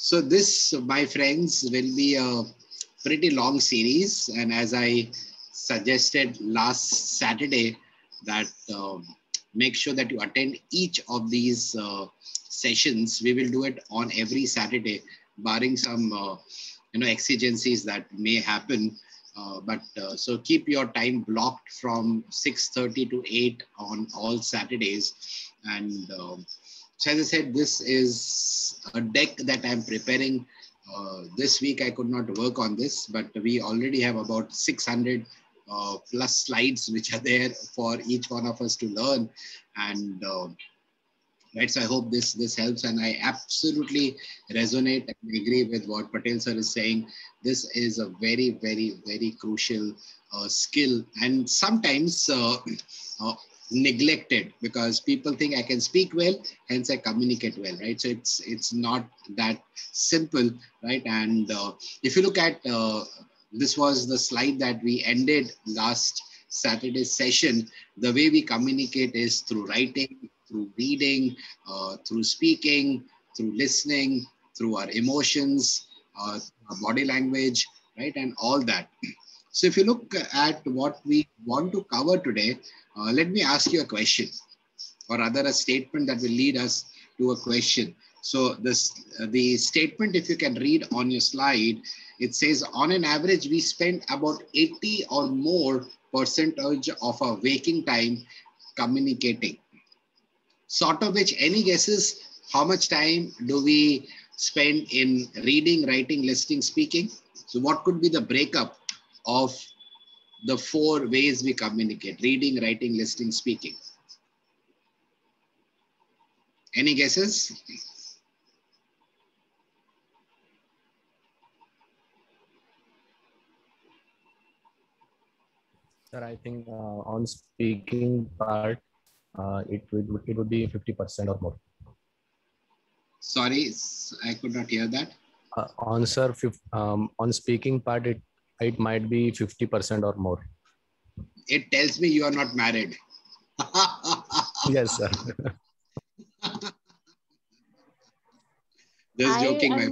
So this, my friends, will be a pretty long series. And as I suggested last Saturday, that make sure that you attend each of these sessions. We will do it on every Saturday, barring some exigencies that may happen. So keep your time blocked from 6:30 to 8 on all Saturdays. And so as I said, this is a deck that I'm preparing. This week I could not work on this, but we already have about 600 plus slides which are there for each one of us to learn. And right, so I hope this helps, and I absolutely resonate and agree with what Patel sir is saying. This is a very, very, very crucial skill, and sometimes neglected, because people think I can speak well, hence I communicate well, right? So it's not that simple, right? And if you look at this was the slide that we ended last Saturday's session. The way we communicate is through writing, through reading, through speaking, through listening, through our emotions, our body language, right? And all that. So if you look at what we want to cover today, let me ask you a question, or rather a statement that will lead us to a question. So the statement, if you can read on your slide, it says, on an average, we spend about 80 or more percentage of our waking time communicating. Sort of which, any guesses how much time do we spend in reading, writing, listening, speaking? So what could be the breakup of the 4 ways we communicate: reading, writing, listening, speaking? Any guesses? Sir, I think on speaking part, it would be 50% or more. Sorry, I could not hear that. On speaking part, it might be 50% or more. It tells me you are not married. Yes, sir. Just joking, my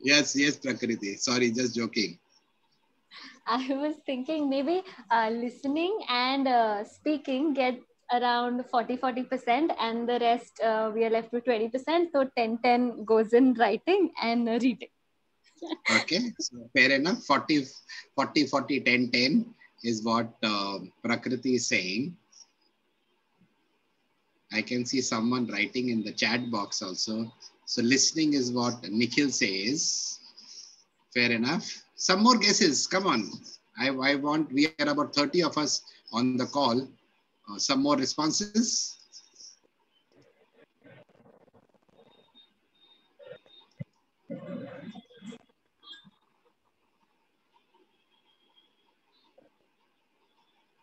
yes, Prakriti. Sorry, just joking. I was thinking maybe listening and speaking get around 40%, and the rest we are left with 20%. So 10-10 goes in writing and reading. Okay, so fair enough. 40, 10, 10 is what Prakriti is saying. I can see someone writing in the chat box also. So listening is what Nikhil says. Fair enough. Some more guesses. Come on. I want, we are about 30 of us on the call. Some more responses.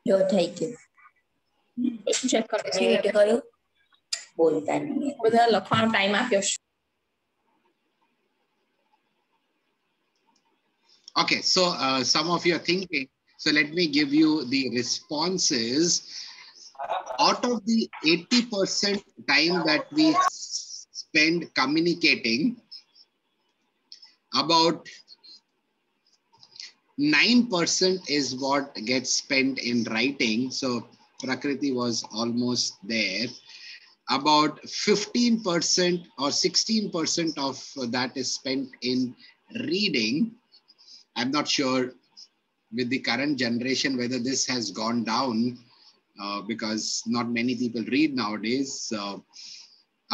जो થઈ ગયું check કરો બોલતા નહીં બધા લખવાનો time આપ્યો. Okay, so some of you are thinking, so let me give you the responses. Out of the 80% time that we spend communicating, about 9% is what gets spent in writing. So Prakriti was almost there. About 15% or 16% of that is spent in reading. I'm not sure with the current generation whether this has gone down because not many people read nowadays.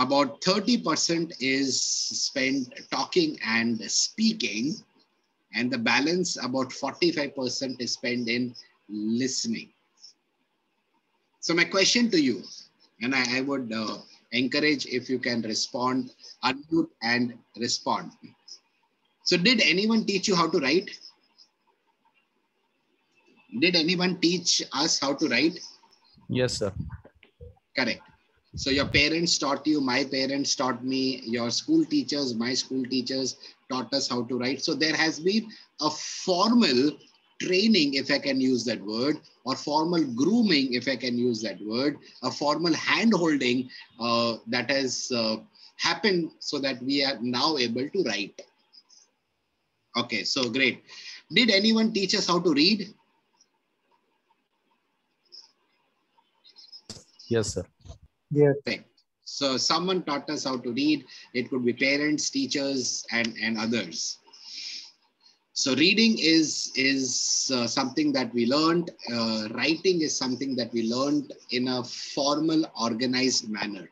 About 30% is spent talking and speaking, and the balance, about 45%, is spent in listening. So my question to you, and I would encourage if you can respond, unmute and respond. So did anyone teach you how to write? Did anyone teach us how to write? Yes, sir. Correct. So your parents taught you, my parents taught me, your school teachers, my school teachers taught us how to write. So there has been a formal training, if I can use that word, or formal grooming, if I can use that word, a formal hand-holding that has happened so that we are now able to write. Okay, so great. Did anyone teach us how to read? Yes, sir. Yes. Right. So someone taught us how to read. It could be parents, teachers, and others. So reading is something that we learned. Writing is something that we learned in a formal, organized manner.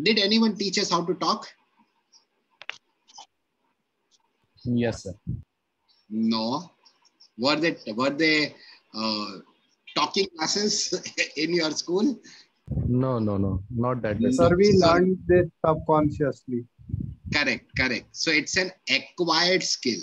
Did anyone teach us how to talk? Yes, sir. No. Were they talking classes in your school? No, not that way. Sir, we So, learned this subconsciously. correct. So it's an acquired skill.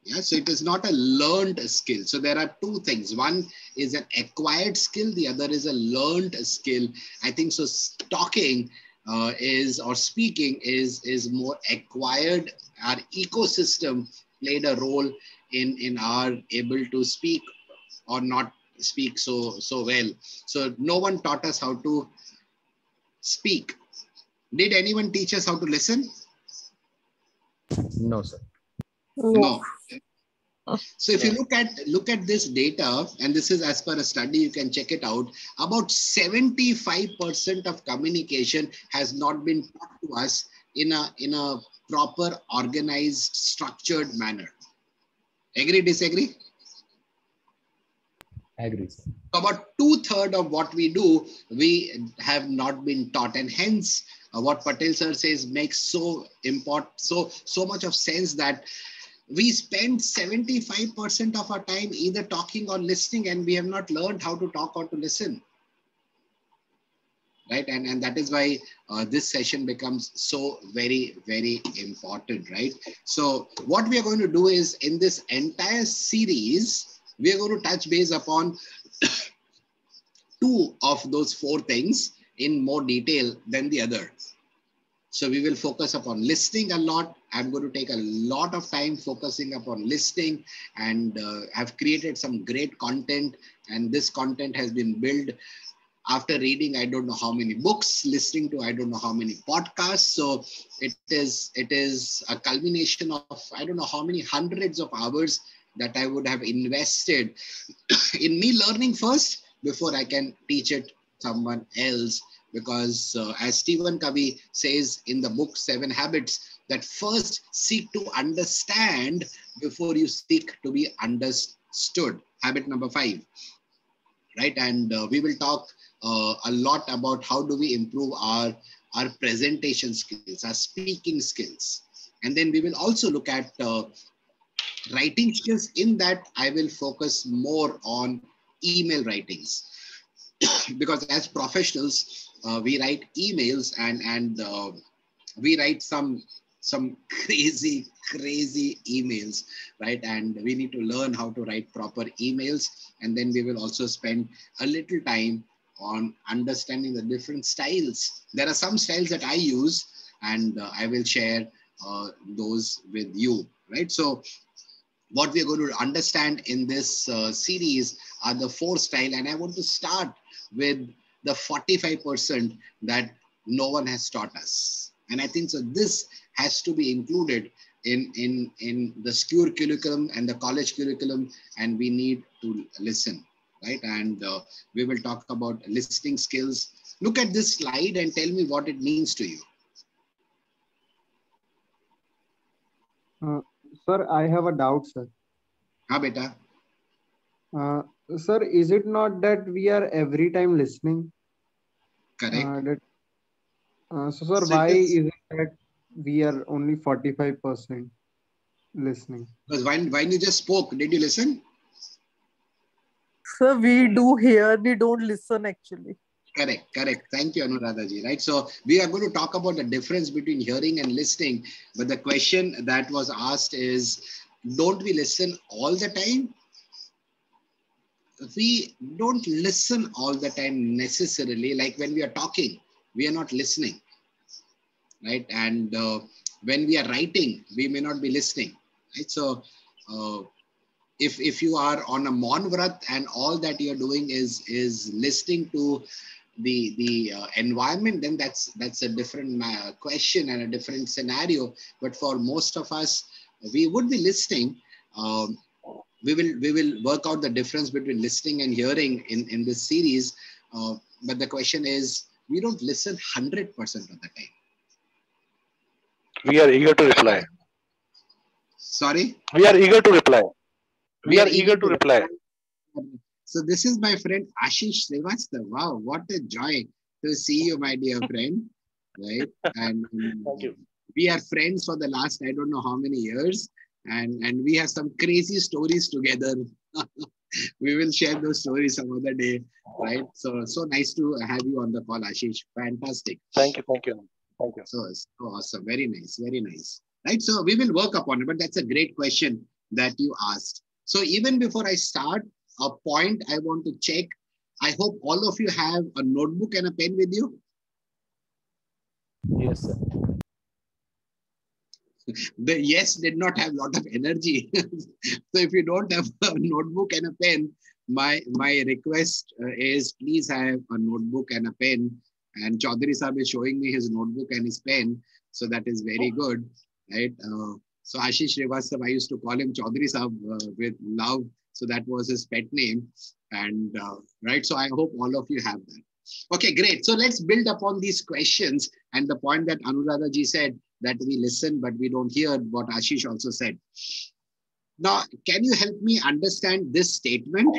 Yeah, so it is not a learned skill. So there are two things. One is an acquired skill. The other is a learned skill. I think so. Talking or speaking is more acquired. Our ecosystem played a role in our able to speak or not speak so well. So no one taught us how to speak. Did anyone teach us how to listen? No, sir. No. So if you look at this data, and this is as per a study, you can check it out, about 75% of communication has not been taught to us in a proper, organized, structured manner. Agree, disagree? Agree, sir. About 2/3 of what we do, we have not been taught, and hence what Patel sir says makes so much of sense, that we spend 75% of our time either talking or listening, and we have not learned how to talk or to listen. Right, and that is why this session becomes so very, very important, right? So what we are going to do is, in this entire series, we are going to touch base upon two of those four things in more detail than the other. So we will focus upon listening a lot. I'm going to take a lot of time focusing upon listening, and I've created some great content, and this content has been built after reading I don't know how many books, listening to I don't know how many podcasts. So it is a culmination of I don't know how many hundreds of hours that I would have invested in me learning first before I can teach it someone else. Because as Stephen Covey says in the book 7 Habits, that first seek to understand before you seek to be understood. Habit number 5, right? And we will talk a lot about how do we improve our presentation skills, our speaking skills. And then we will also look at writing skills. In that, I will focus more on email writings. Because as professionals, we write emails, and we write some crazy emails, right? And we need to learn how to write proper emails. And then we will also spend a little time on understanding the different styles. There are some styles that I use, and I will share those with you, right? So what we are going to understand in this series are the 4 styles, and I want to start with the 45% that no one has taught us. And I think so this has to be included in the school curriculum and the college curriculum, and we need to listen, right? And we will talk about listening skills. Look at this slide and tell me what it means to you. Sir, I have a doubt, sir. Ha, beta? Sir, is it not that we are every time listening? Correct. So, sir, why is it that we are only 45% listening? Because when you just spoke, did you listen? Sir, we do hear, we don't listen actually. Correct. Thank you, Anuradha ji. Right. So we are going to talk about the difference between hearing and listening. But the question that was asked is, don't we listen all the time? We don't listen all the time necessarily. Like when we are talking, we are not listening, right? And when we are writing, we may not be listening, right? So if you are on a Maun Vrat and all that you're doing is listening to the environment, then that's a different question and a different scenario. But for most of us, we would be listening. We will work out the difference between listening and hearing in this series. But the question is, we don't listen 100% of the time. We are eager to reply. Sorry? We are eager to reply. We are eager to reply. So this is my friend Ashish Srivastava. Wow, what a joy to see you, my dear friend. Right? And Thank you. we are friends for the last, I don't know how many years. And we have some crazy stories together. We will share those stories some other day. Right? So nice to have you on the call, Ashish. Fantastic. Thank you. Thank you. Thank you. So awesome. Very nice. Very nice. Right. So we will work upon it. But that's a great question that you asked. So even before I start, a point I want to check. I hope all of you have a notebook and a pen with you. Yes, sir. The yes did not have a lot of energy. So if you don't have a notebook and a pen, my request is please have a notebook and a pen. And Chaudhary Saab is showing me his notebook and his pen. So that is very good. Right. So Ashish Srivastava, I used to call him Chaudhary Saab with love. So that was his pet name. And right. So I hope all of you have that. Okay, great. So let's build upon these questions and the point that Anuradha ji said, that we listen, but we don't hear, what Ashish also said. Now, can you help me understand this statement?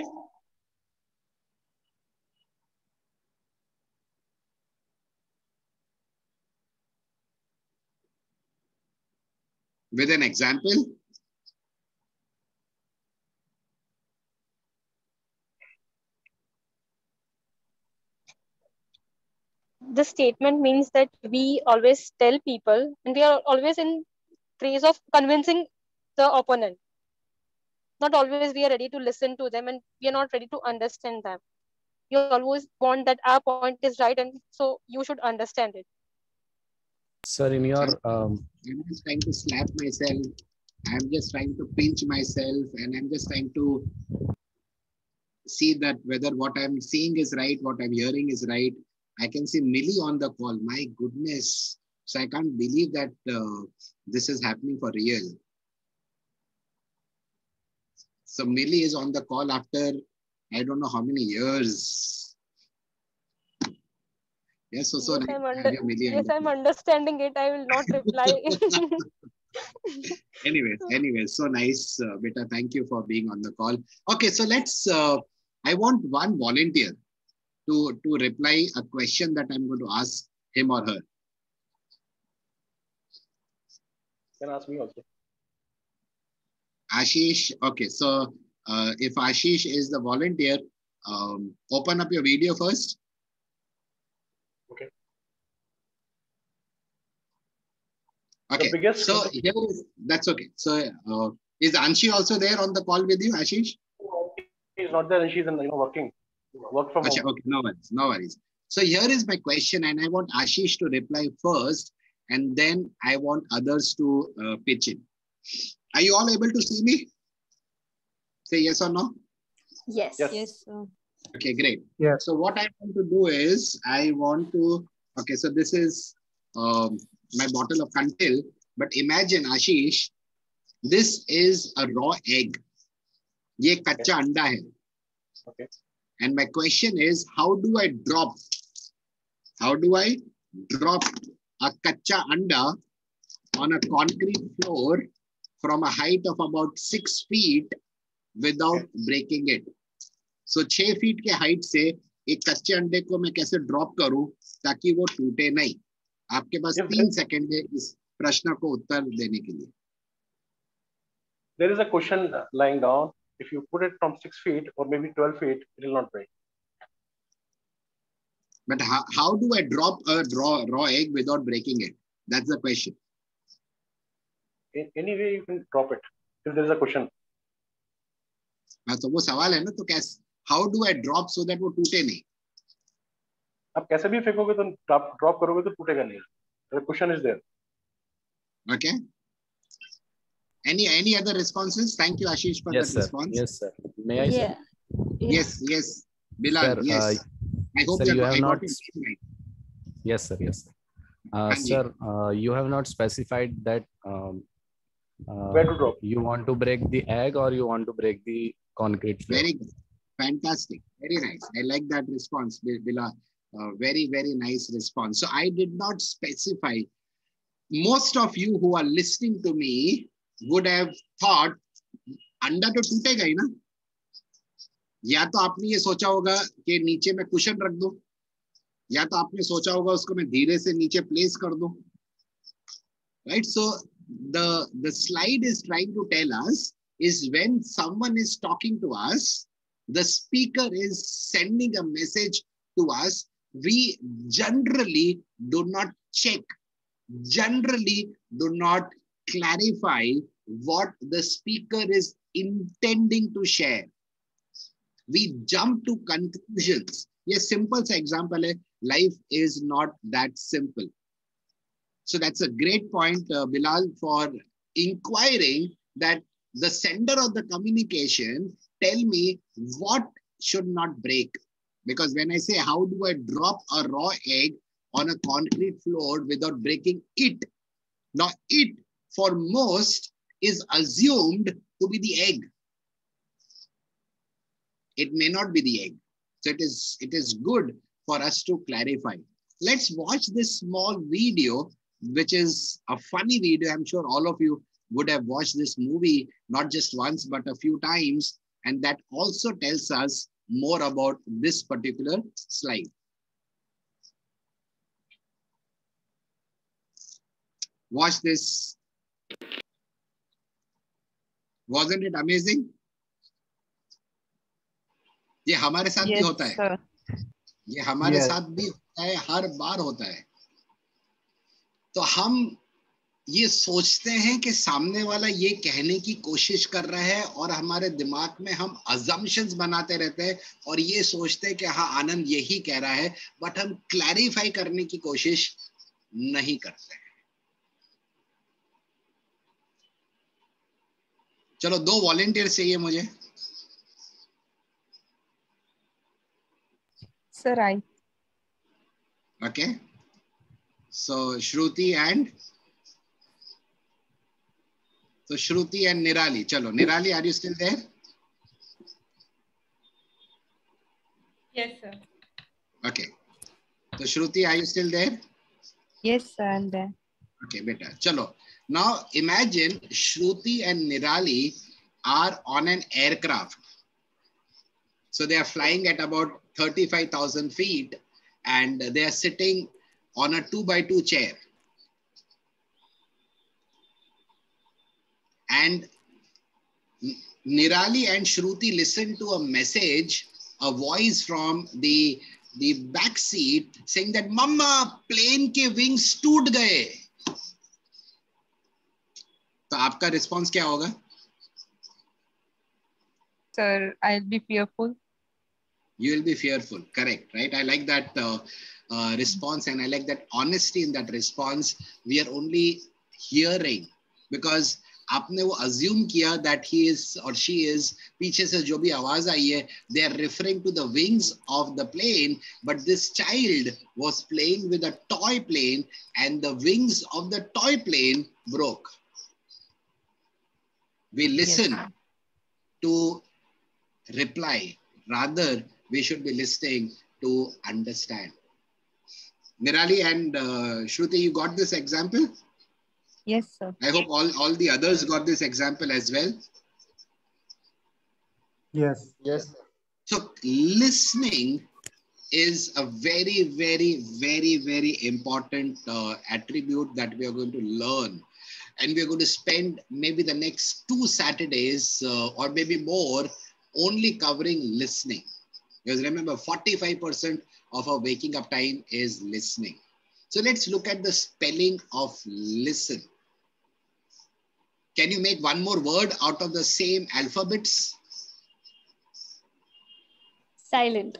With an example? The statement means that we always tell people and we are always in phase of convincing the opponent. Not always we are ready to listen to them and we are not ready to understand them. You always want that our point is right and so you should understand it. Sir, in your... I'm just trying to slap myself. I'm just trying to pinch myself and I'm just trying to see that whether what I'm seeing is right, what I'm hearing is right. I can see Millie on the call. My goodness. So I can't believe that this is happening for real. So Millie is on the call after, I don't know how many years. Yes, so yes, nice. I'm understanding it. I will not reply. Anyways, so nice, Beta. Thank you for being on the call. Okay, so let's, I want one volunteer to reply a question that I'm going to ask him or her. You can ask me also. Ashish, okay, so if Ashish is the volunteer, open up your video first. Okay. Okay, so here is, that's okay. So is Anshi also there on the call with you, Ashish? She's not there and she's working. Work from home. Okay, no worries. So here is my question and I want Ashish to reply first and then I want others to pitch in. Are you all able to see me? Say yes or no? Yes. Yes. Okay, great. Yeah. So what I want to do is okay, so this is my bottle of Kantil, but imagine Ashish, this is a raw egg. Ye kacha anda hai. Okay. And my question is, how do I drop a kacha anda on a concrete floor from a height of about 6 feet without breaking it? So 6 feet के height से एक कच्चे अंडे को मैं कैसे drop करूं ताकि वो टूटे नहीं? आपके पास 3 सेकंड है इस प्रश्न को उत्तर देने के लिए. There is a cushion lying down. If you put it from 6 feet or maybe 12 feet, it will not break. But how do I drop a raw egg without breaking it? That's the question. In any way you can drop it if there is a cushion. तो वो सवाल है ना, तो कैसे, how do I drop so that वो टूटे नहीं? आप कैसे भी फेंकोगे तो drop करोगे तो टूटेगा नहीं. The cushion is there. Okay. Any other responses? Thank you, Ashish, for that response. Yes, sir. May I, sir? Yes. Bilal, Sir, yes. I hope Sir, that you have I got not. it right. Yes, sir. Yes, sir. Hanji. Sir, you have not specified that Where to drop? you want to break the egg or you want to break the concrete floor. Very good. Fantastic. Very nice. I like that response, Bilal. Very, very nice response. So I did not specify. Most of you who are listening to me would have thought, अंडा तो टूटेगा ही ना? या तो आपने ये सोचा होगा कि नीचे मैं कुशन रख दूं, या तो आपने सोचा होगा उसको मैं धीरे से नीचे प्लेस कर दूं. Right? So the slide is trying to tell us is when someone is talking to us, the speaker is sending a message to us, we generally do not check, generally do not clarify what the speaker is intending to share. We jump to conclusions. Yes, simple example hai, life is not that simple. So that's a great point, Bilal, for inquiring that the sender of the communication tell me what should not break. Because when I say, how do I drop a raw egg on a concrete floor without breaking it? Now, it for most is assumed to be the egg. It may not be the egg. So it is good for us to clarify. Let's watch this small video, which is a funny video. I'm sure all of you would have watched this movie, not just once, but a few times. And that also tells us more about this particular slide. Watch this. Wasn't it amazing? ये हमारे साथ भी होता है. ये हमारे साथ भी होता है, हर बार होता है. तो हम ये सोचते हैं कि सामने वाला ये कहने की कोशिश कर रहा है और हमारे दिमाग में हम assumptions बनाते रहते हैं और ये सोचते हैं कि हाँ आनंद यही कह रहा है, बट हम क्लैरिफाई करने की कोशिश नहीं करते हैं. चलो 2 वॉलंटियर्स चाहिए मुझे. Sir, I. Okay. So Shruti and Nirali. Chalo, Nirali, are you still there? Yes, sir. Okay. So Shruti, are you still there? Yes, sir, I'm there. Okay, better. Chalo. Now imagine Shruti and Nirali are on an aircraft. So they are flying at about 35,000 feet and they are sitting on a 2x2 chair. And Nirali and Shruti listen to a message, a voice from the back seat saying that Mama, plane ke wings toot gaye. तो आपका response क्या होगा? Sir, I'll be fearful. You will be fearful. Correct, right? I like that response and I like that honesty in that response. We are only hearing because आपने वो assume किया that he is or she is, पीछे से जो भी आवाज आई है, they are referring to the wings of the plane, but this child was playing with a toy plane and the wings of the toy plane broke. We listen to reply. Rather, we should be listening to understand. Nirali and Shruti, you got this example? Yes, sir. I hope all the others got this example as well. Yes. Yes. So listening is a very, very, very, very important attribute that we are going to learn. And we are going to spend maybe the next 2 Saturdays or maybe more only covering listening. Because remember, 45% of our waking up time is listening. So let's look at the spelling of listen. Can you make one more word out of the same alphabets? Silent.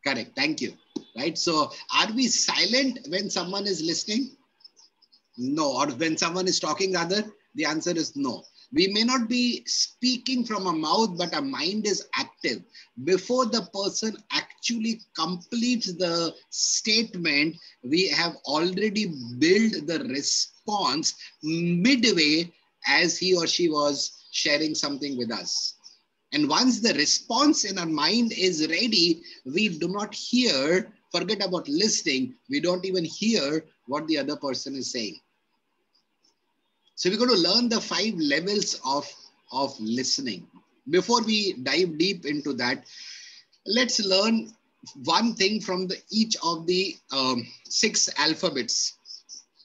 Correct. Thank you. Right. So are we silent when someone is listening? No. Or when someone is talking rather? The answer is no. We may not be speaking from a mouth, but our mind is active. Before the person actually actually completes the statement, we have already built the response midway as he or she was sharing something with us. And once the response in our mind is ready, we do not hear, forget about listening, we don't even hear what the other person is saying. So we're going to learn the 5 levels of listening. Before we dive deep into that, let's learn one thing from each of the 6 alphabets.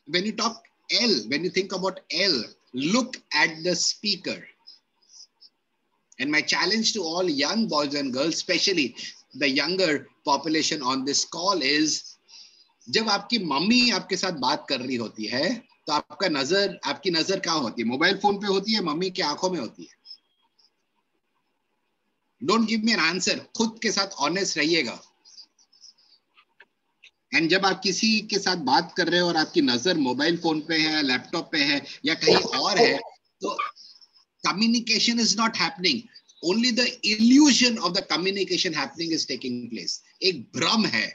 When you talk L, when you think about L, look at the speaker. And my challenge to all young boys and girls, especially the younger population on this call is, जब आपकी mummy आपके साथ बात कर रही होती है, तो आपकी नजर कहाँ होती है? मोबाइल फोन पे होती है, मम्मी की आंखों में होती है? Don't give me an answer. खुद के साथ ऑनेस्ट रहिएगा. एंड जब आप किसी के साथ बात कर रहे हो और आपकी नजर मोबाइल फोन पे है, लैपटॉप पे है या कहीं और है, तो communication is not happening. Only the illusion of the communication happening is taking place. एक भ्रम है.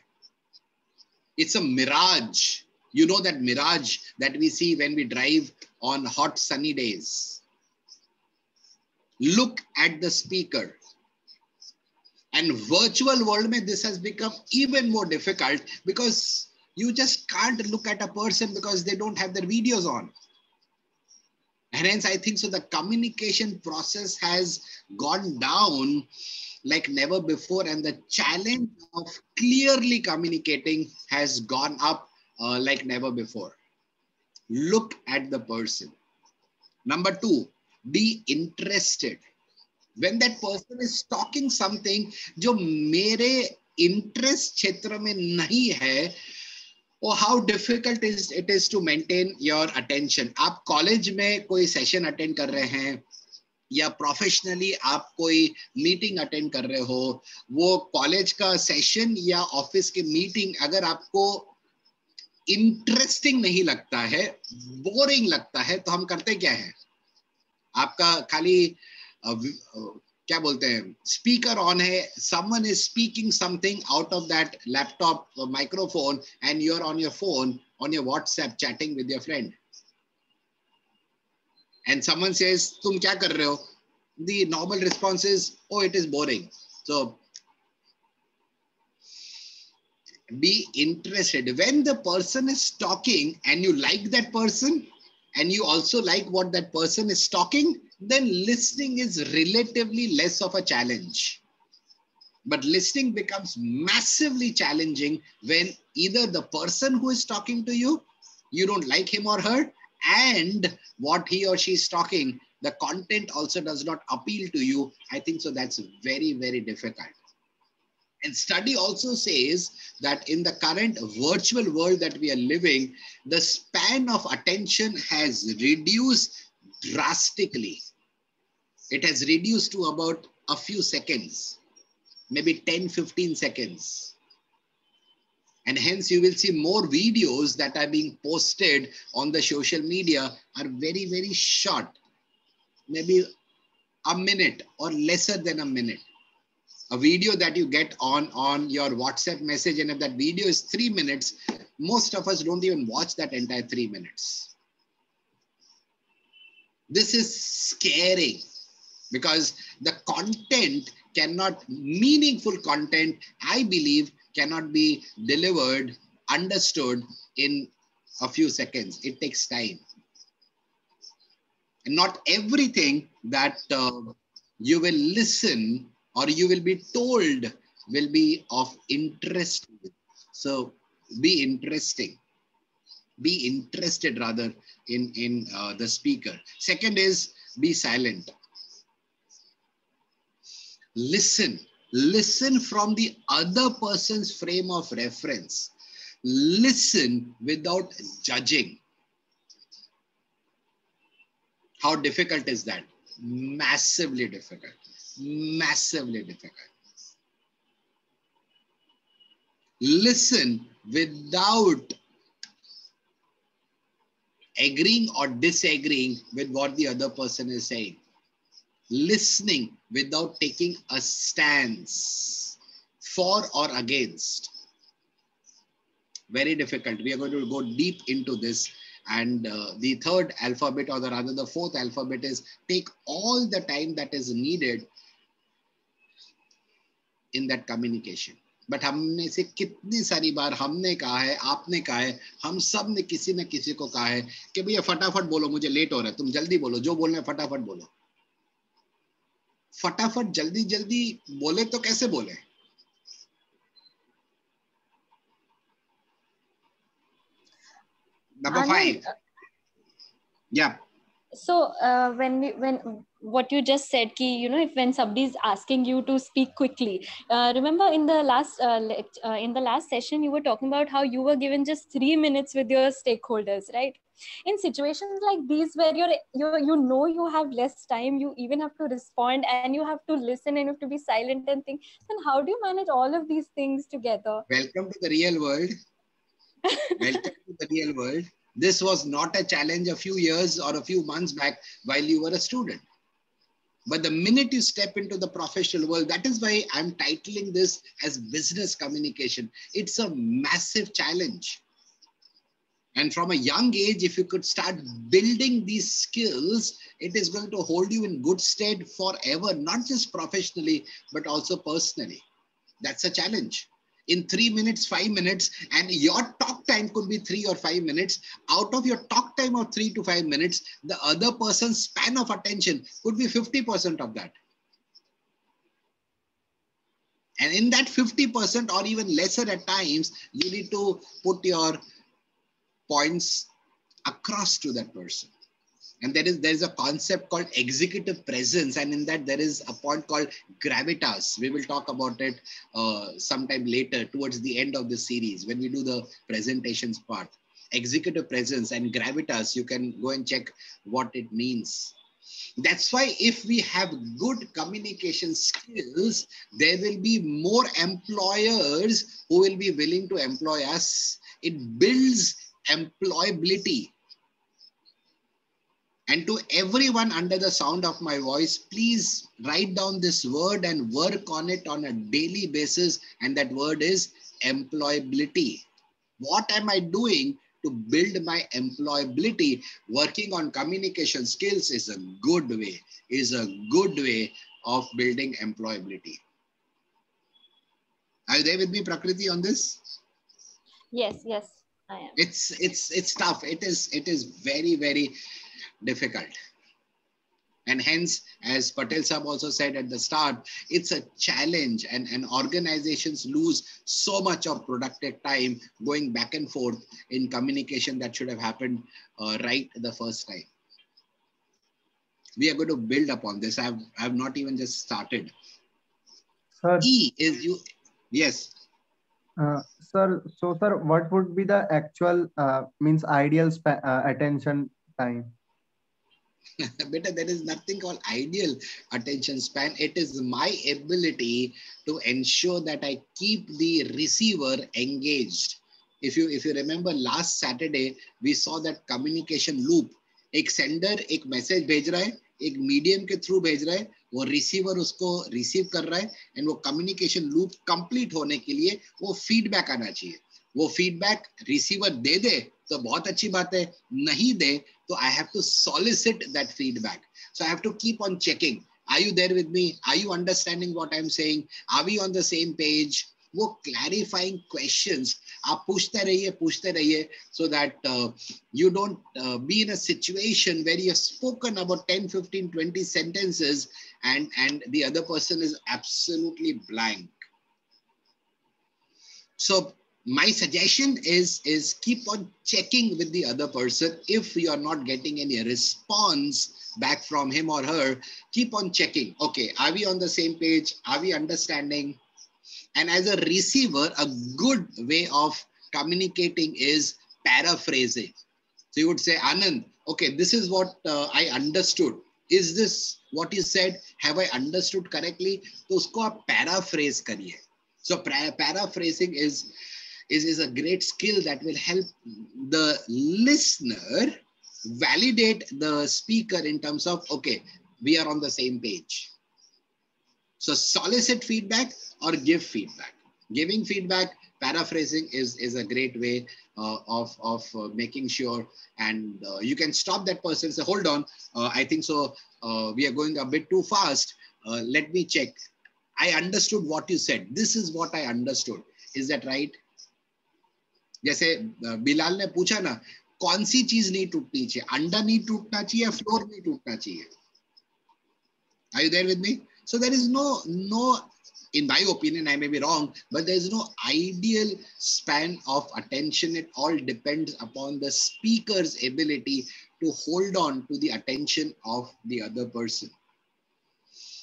It's a mirage. You know that mirage that we see when we drive on hot sunny days. Look at the speaker. And virtual world mein this has become even more difficult because you just can't look at a person because they don't have their videos on. And hence I think so the communication process has gone down like never before, and the challenge of clearly communicating has gone up like never before. Look at the person. Number 2, be interested. When that person is talking something जो मेरे interest क्षेत्र में नहीं है, or how difficult it is to maintain your attention. आप college में कोई session attend कर रहे हैं या professionally आप कोई meeting attend कर रहे हो, वो college का session या office के meeting अगर आपको interesting नहीं लगता है, boring लगता है, तो हम करते क्या है? आपका खाली क्या बोलते हैं, स्पीकर ऑन है, someone is speaking something out of that laptop microphone and you're on your phone, on your WhatsApp chatting with your friend. And someone says, तुम क्या कर रहे हो? The normal response is, oh, it is boring. So be interested. When the person is talking and you like that person and you also like what that person is talking, then listening is relatively less of a challenge. But listening becomes massively challenging when either the person who is talking to you, you don't like him or her, and what he or she is talking, the content also does not appeal to you. I think so that's very, very difficult. And study also says that in the current virtual world that we are living, the span of attention has reduced drastically. It has reduced to about a few seconds, maybe 10-15 seconds. And hence you will see more videos that are being posted on the social media are very, very short, maybe a minute or lesser than a minute. A video that you get on your WhatsApp message, and if that video is 3 minutes, most of us don't even watch that entire 3 minutes. This is scary because the content cannot, meaningful content, I believe, cannot be delivered, understood in a few seconds. It takes time. And not everything that you will listen or you will be told will be of interest. So be interesting. Be interested rather in the speaker. Second is be silent. Listen. Listen from the other person's frame of reference. Listen without judging. How difficult is that? Massively difficult. Massively difficult. Listen without agreeing or disagreeing with what the other person is saying. Listening without taking a stance. for or against. Very difficult. We are going to go deep into this. And the third alphabet, or rather the fourth alphabet, is take all the time that is needed in that communication. But हमने से कितनी सारी बार हमने कहा है, आपने कहा है, हम सब ने किसी न किसी को कहा है कि भैया फटाफट बोलो, मुझे लेट हो रहा है, तुम जल्दी बोलो, जो बोलना है फटाफट बोलो. फटाफट जल्दी जल्दी बोले तो कैसे बोले? Number 5. Yeah. So when what you just said, ki, you know, if when somebody is asking you to speak quickly, remember in the last session you were talking about how you were given just 3 minutes with your stakeholders, right? In situations like these where you know you have less time, you even have to respond and you have to listen and you have to be silent and think, then how do you manage all of these things together? Welcome to the real world. Welcome to the real world. This was not a challenge a few years or a few months back while you were a student. But the minute you step into the professional world, that is why I'm titling this as business communication. It's a massive challenge. And from a young age, if you could start building these skills, it is going to hold you in good stead forever, not just professionally, but also personally. That's a challenge. In 3 minutes, 5 minutes, and your talk time could be 3 or 5 minutes. Out of your talk time of 3 to 5 minutes, the other person's span of attention could be 50% of that. And in that 50% or even lesser at times, you need to put your points across to that person. And there is a concept called executive presence, and in that there is a point called gravitas. We will talk about it sometime later towards the end of the series when we do the presentations part. Executive presence and gravitas, you can go and check what it means. That's why if we have good communication skills, there will be more employers who will be willing to employ us. It builds employability. And to everyone under the sound of my voice, please write down this word and work on it on a daily basis. And that word is employability. What am I doing to build my employability? Working on communication skills is a good way of building employability. Are you there with me, Prakriti, on this? Yes, I am. It's tough. It is very, very difficult. And hence, as Patel Sahab also said at the start, it's a challenge, and organizations lose so much of productive time going back and forth in communication that should have happened right the first time. We are going to build upon this. I have not even just started. Sir, E is you. Yes. Sir, so sir, what would be the actual ideal attention time? Beta, there is nothing called ideal attention span. It is my ability to ensure that I keep the receiver engaged. If you remember last Saturday, we saw that communication loop. एक sender एक message भेज रहा है, एक medium के through भेज रहा है, वो receiver उसको receive कर रहा है, and वो communication loop complete होने के लिए वो feedback आना चाहिए. वो feedback receiver दे दे तो बहुत अच्छी बात है, नहीं दे तो I have to solicit that feedback. So I have to keep on checking. Are you there with me? Are you understanding what I'm saying? Are we on the same page? वो clarifying questions आप पूछते रहिए so that you don't be in a situation where you have spoken about 10, 15, 20 sentences and the other person is absolutely blank. So my suggestion is keep on checking with the other person. If you are not getting any response back from him or her, keep on checking. Okay, are we on the same page? Are we understanding? And as a receiver, a good way of communicating is paraphrasing. So you would say, Anand, okay, this is what I understood. Is this what you said? Have I understood correctly? तो उसको आप paraphrase करिए. So paraphrasing is a great skill that will help the listener validate the speaker in terms of, okay, we are on the same page. So solicit feedback or give feedback. Giving feedback, paraphrasing is a great way of making sure, and you can stop that person, say, hold on, I think so, we are going a bit too fast. Let me check. I understood what you said. This is what I understood. Is that right? जैसे बिलाल ने पूछा ना, कौन सी चीज नहीं टूटनी चाहिए? अंडा नहीं टूटना चाहिए, फ्लोर नहीं टूटना चाहिए. Are you there with me? So there is no, in my opinion, I may be wrong, but there is no ideal span of attention. It all depends upon the speaker's ability to hold on to the attention of the other person.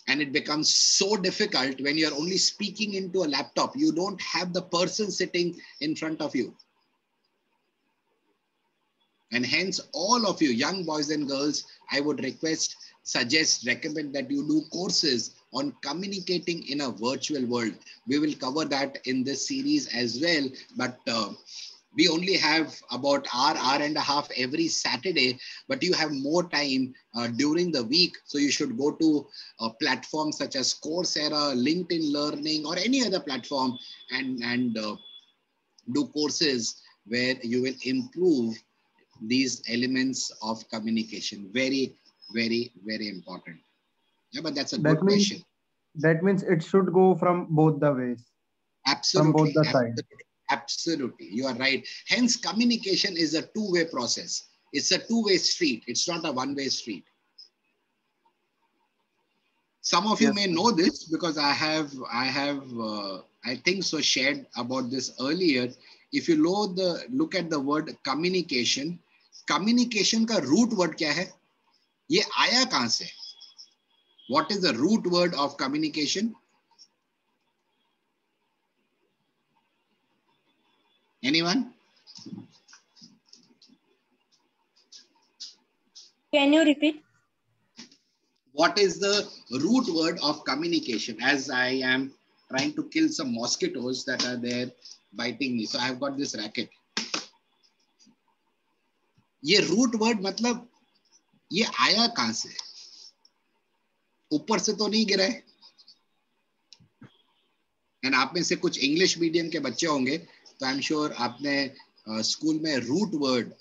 And it becomes so difficult when you're only speaking into a laptop. You don't have the person sitting in front of you. And hence, all of you, young boys and girls, I would request, suggest, recommend that you do courses on communicating in a virtual world. We will cover that in this series as well. But we only have about hour and a half every Saturday, but you have more time during the week. So you should go to platforms such as Coursera, LinkedIn Learning, or any other platform and do courses where you will improve these elements of communication. Very, very, very important. Yeah, but that's a good question. That means it should go from both the ways. Absolutely. From both the sides. Absolutely. You are right. Hence, communication is a two-way process. It's a two-way street. It's not a one-way street. Some of you may know this because I think so, shared about this earlier. If you look at the word communication, communication का root word क्या है? ये आया कहाँ से? What is the root word of communication? Anyone? Can you repeat? What is the root word of communication? As I am trying to kill some mosquitoes that are there biting me. So I have got this racket. ये root word मतलब ये आया कहाँ से? ऊपर से तो नहीं गिरा है. And आप में से कुछ इंग्लिश मीडियम के बच्चे होंगे तो आई एम श्योर आपने स्कूल में रूट वर्ड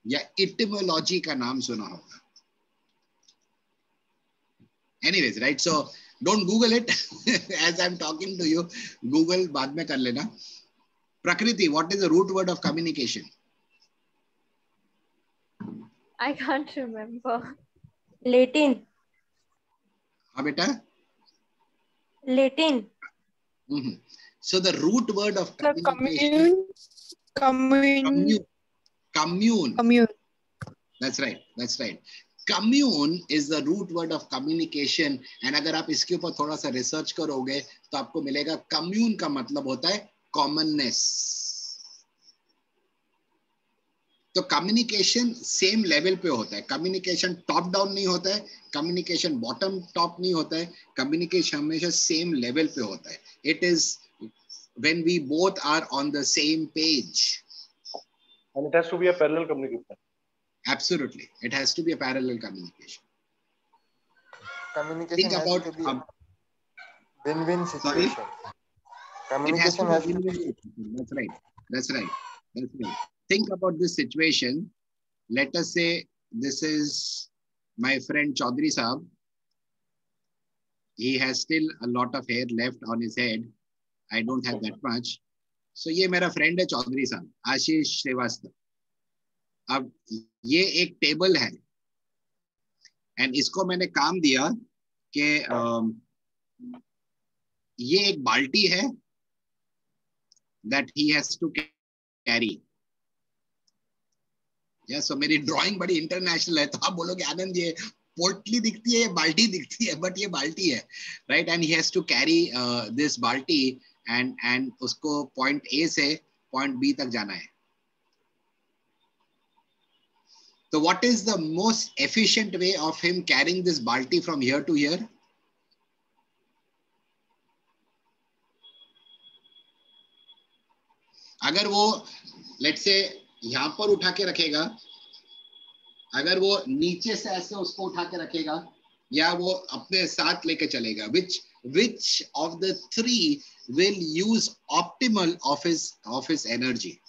या इटिमोलॉजी का नाम सुना होगा. Anyways, right? So don't Google it as I'm talking to you. Google बाद में कर लेना. Prakriti, what is the root word of communication? I can't remember. Latin. हाँ बेटा. Latin. So the root word of communication. Commune. That's right. That's right. Commune is the root word of communication. And अगर आप इसके ऊपर थोड़ा सा research करोगे तो आपको मिलेगा commune का मतलब होता है commonness. तो कम्युनिकेशन सेम लेवल पे होता है. कम्युनिकेशन टॉप डाउन नहीं होता है, कम्युनिकेशन बॉटम टॉप नहीं होता है, कम्युनिकेशन हमेशा सेम लेवल पे होता है. It is when we both are on the same page. And it has to be a parallel communication. Absolutely, it has to be a parallel communication. Communication Think about has to be a win-win situation. Communication has to be a win-win. That's right. That's right. That's right. Think about this situation. Let us say this is my friend Chaudhary Saab. He has still a lot of hair left on his head. I don't have that much. So ये मेरा friend है चौधरी साहब, आशीष श्रीवास्तव. अब ये एक table है and इसको मैंने काम दिया कि ये एक बाल्टी है that he has to carry. Yeah, so मेरी ड्राइंग बड़ी इंटरनेशनल है तो आप बोलोगे आनंद ये पोटली दिखती है, ये बाल्टी दिखती है, बट ये बाल्टी है, right? And he has to carry this बाल्टी एंड उसको पॉइंट ए से पॉइंट बी तक जाना है. तो what is the most efficient way of him carrying this बाल्टी फ्रॉम हियर टू हियर? अगर वो लेट्स से यहां पर उठा के रखेगा, अगर वो नीचे से ऐसे उसको उठा के रखेगा या वो अपने साथ लेके चलेगा, which of the three will use optimal of his energy.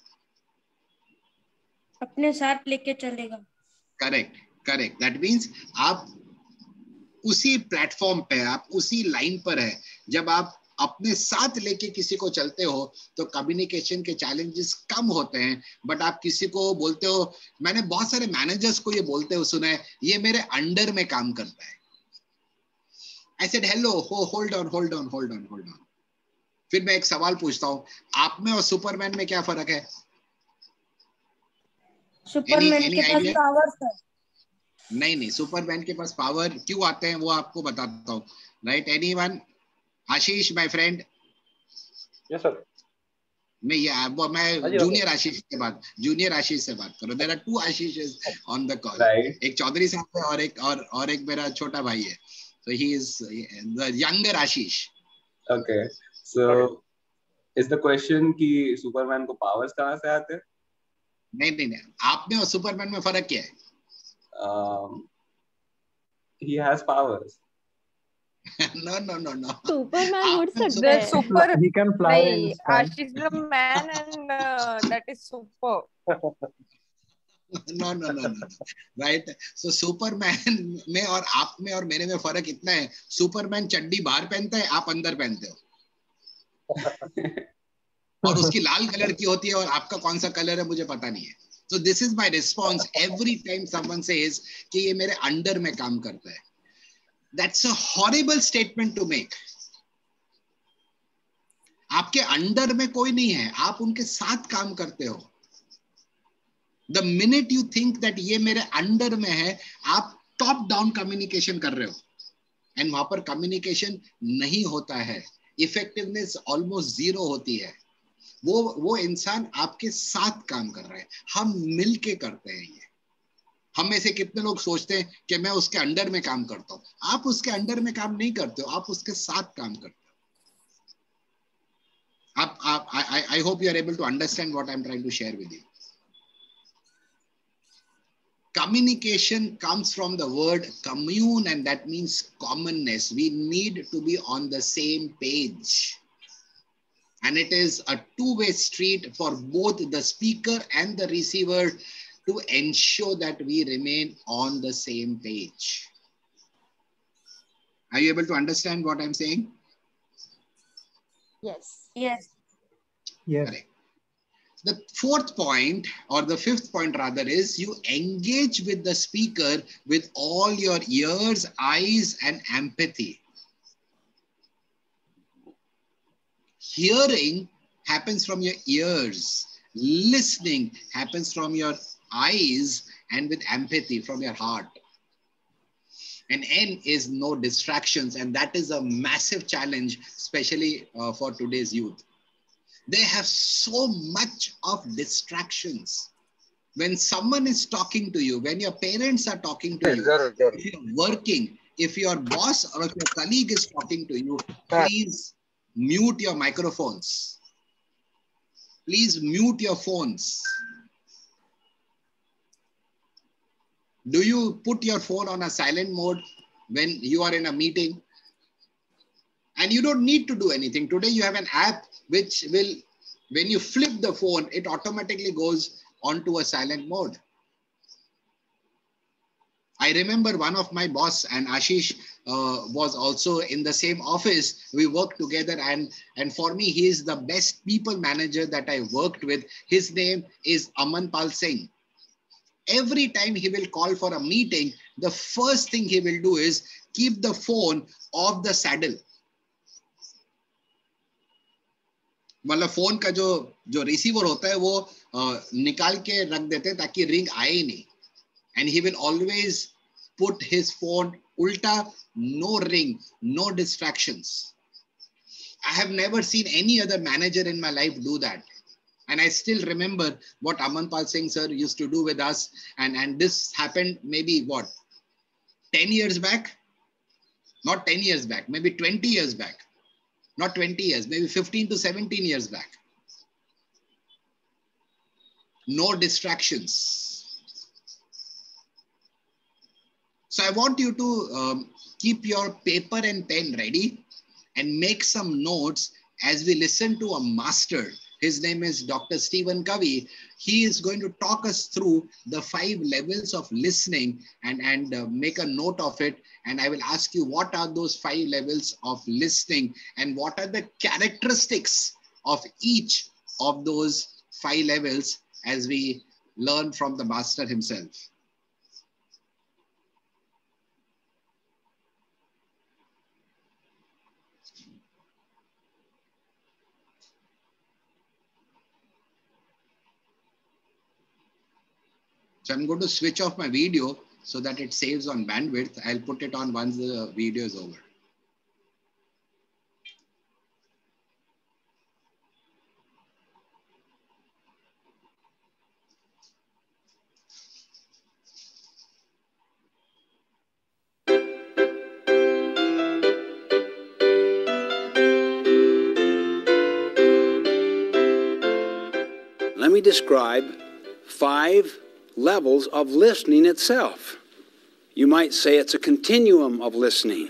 अपने साथ लेके चलेगा. Correct, correct. That means आप उसी प्लेटफॉर्म पे, आप उसी लाइन पर है. जब आप अपने साथ लेके किसी को चलते हो तो कम्युनिकेशन के चैलेंजेस कम होते हैं. बट आप किसी को बोलते हो, मैंने बहुत सारे मैनेजर्स को ये बोलते हो सुना है, ये मेरे अंडर में काम करता है. I said hello, hold on. फिर मैं एक सवाल पूछता हूँ, आप में और सुपरमैन में क्या फर्क है? सुपरमैन के पास पावर्स है. नहीं, सुपरमैन के पास पावर क्यों आते हैं वो आपको बताता हूँ. Right, anyone? Ashish my friend. Yes sir. मैं जूनियर आशीष से बात करूँ. There are 2 Ashish on the call. एक चौधरी साहब है और एक मेरा छोटा भाई है. So he is the younger Ashish. Okay. So is the question कि सुपरमैन को पावर्स कहाँ से आते हैं? नहीं. आप में और सुपरमैन में फर्क क्या है? He has powers. No. Superman would suggest. He can fly. Ashish is a man and that is super. No. Right. So Superman में और आप में और मेरे में फर्क इतना है, सुपरमैन चड्डी बाहर पहनता है, आप अंदर पहनते हो. और उसकी लाल कलर की होती है और आपका कौन सा कलर है मुझे पता नहीं है. So this is my response every time someone says कि ये मेरे अंडर में काम करता है. That's a horrible statement to make. आपके अंडर में कोई नहीं है, आप उनके साथ काम करते हो. The minute you think that ये मेरे अंडर में है, आप टॉप डाउन कम्युनिकेशन कर रहे हो. एंड वहां पर कम्युनिकेशन नहीं होता है, इफेक्टिवनेस ऑलमोस्ट 0 होती है. वो इंसान आपके साथ काम कर रहा है, हम मिलके करते हैं. ये हम में से कितने लोग सोचते हैं कि मैं उसके अंडर में काम करता हूं. आप उसके अंडर में काम नहीं करते हो, आप उसके साथ काम करते हो. I hope you are able to understand what I'm trying to share with you. Communication comes from the word commune, and that means commonness. We need to be on the same page. And it is a two-way street for both the speaker and the receiver to ensure that we remain on the same page. Are you able to understand what I'm saying? Yes. Correct. The fourth point, or the fifth point rather, is you engage with the speaker with all your ears, eyes, and empathy. Hearing happens from your ears. Listening happens from your eyes, and with empathy from your heart. And N is no distractions, and that is a massive challenge, especially for today's youth. They have so much of distractions. When someone is talking to you, when your parents are talking to you, if you're working, if your boss or if your colleague is talking to you, please mute your microphones. Please mute your phones. Do you put your phone on a silent mode when you are in a meeting? And you don't need to do anything. Today you have an app which will, when you flip the phone, it automatically goes onto a silent mode. I remember one of my boss, and Ashish was also in the same office. We worked together, and for me, he is the best people manager that I worked with. His name is Amanpal Singh. Every time he will call for a meeting, the first thing he will do is keep the phone off the saddle. मतलब phone का जो receiver होता है वो निकाल के रख देते हैं ताकि रिंग आए ही नहीं. And he will always put his phone ulta, no ring, no distractions. I have never seen any other manager in my life do that. And I still remember what Amanpal Singh sir used to do with us. And this happened maybe what, 10 years back? Not 10 years back, maybe 20 years back. Not 20 years, maybe 15 to 17 years back. No distractions. So I want you to keep your paper and pen ready and make some notes as we listen to a master. His name is Dr. Stephen Covey. He is going to talk us through the 5 levels of listening and make a note of it. And I will ask you, what are those 5 levels of listening and what are the characteristics of each of those 5 levels as we learn from the master himself. So I'm going to switch off my video so that it saves on bandwidth. I'll put it on once the video is over. Let me describe 5 levels of listening itself. You might say it's a continuum of listening.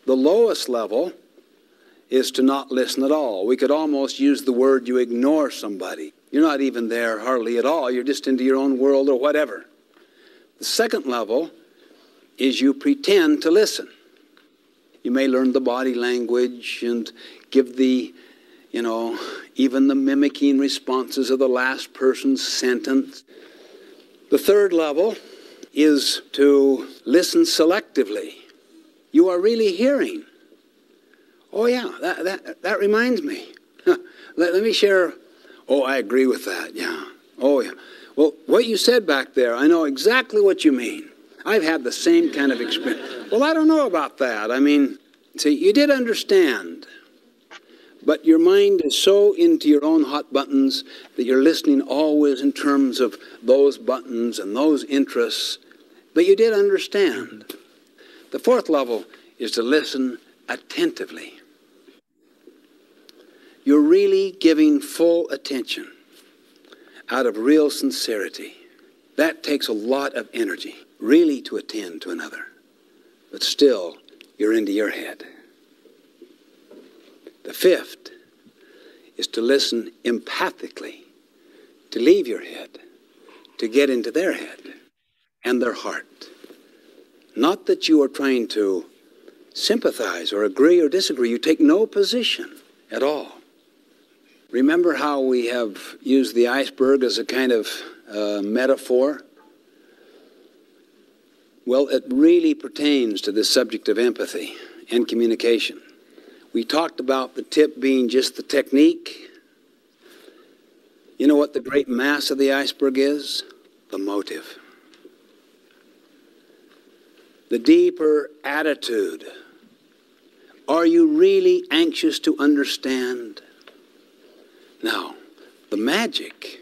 The lowest level is to not listen at all. We could almost use the word you ignore somebody. You're not even there hardly at all. You're just into your own world or whatever. The second level is you pretend to listen. You may learn the body language and give the, even the mimicking responses of the last person's sentence. The third level is to listen selectively. You are really hearing. Oh yeah, that reminds me. Let me share. Oh, I agree with that, yeah. Oh yeah. Well, what you said back there, I know exactly what you mean. I've had the same kind of experience. Well, I don't know about that. I mean, see, you did understand. But your mind is so into your own hot buttons that you're listening always in terms of those buttons and those interests. But you did understand. The fourth level is to listen attentively. You're really giving full attention out of real sincerity. That takes a lot of energy, really, to attend to another. But still, you're into your head. The fifth is to listen empathically, to leave your head, to get into their head and their heart. Not that you are trying to sympathize or agree or disagree. You take no position at all. Remember how we have used the iceberg as a kind of metaphor? Well, it really pertains to this subject of empathy and communication. We talked about the tip being just the technique. You know what the great mass of the iceberg is? The motive. The deeper attitude. Are you really anxious to understand? Now, the magic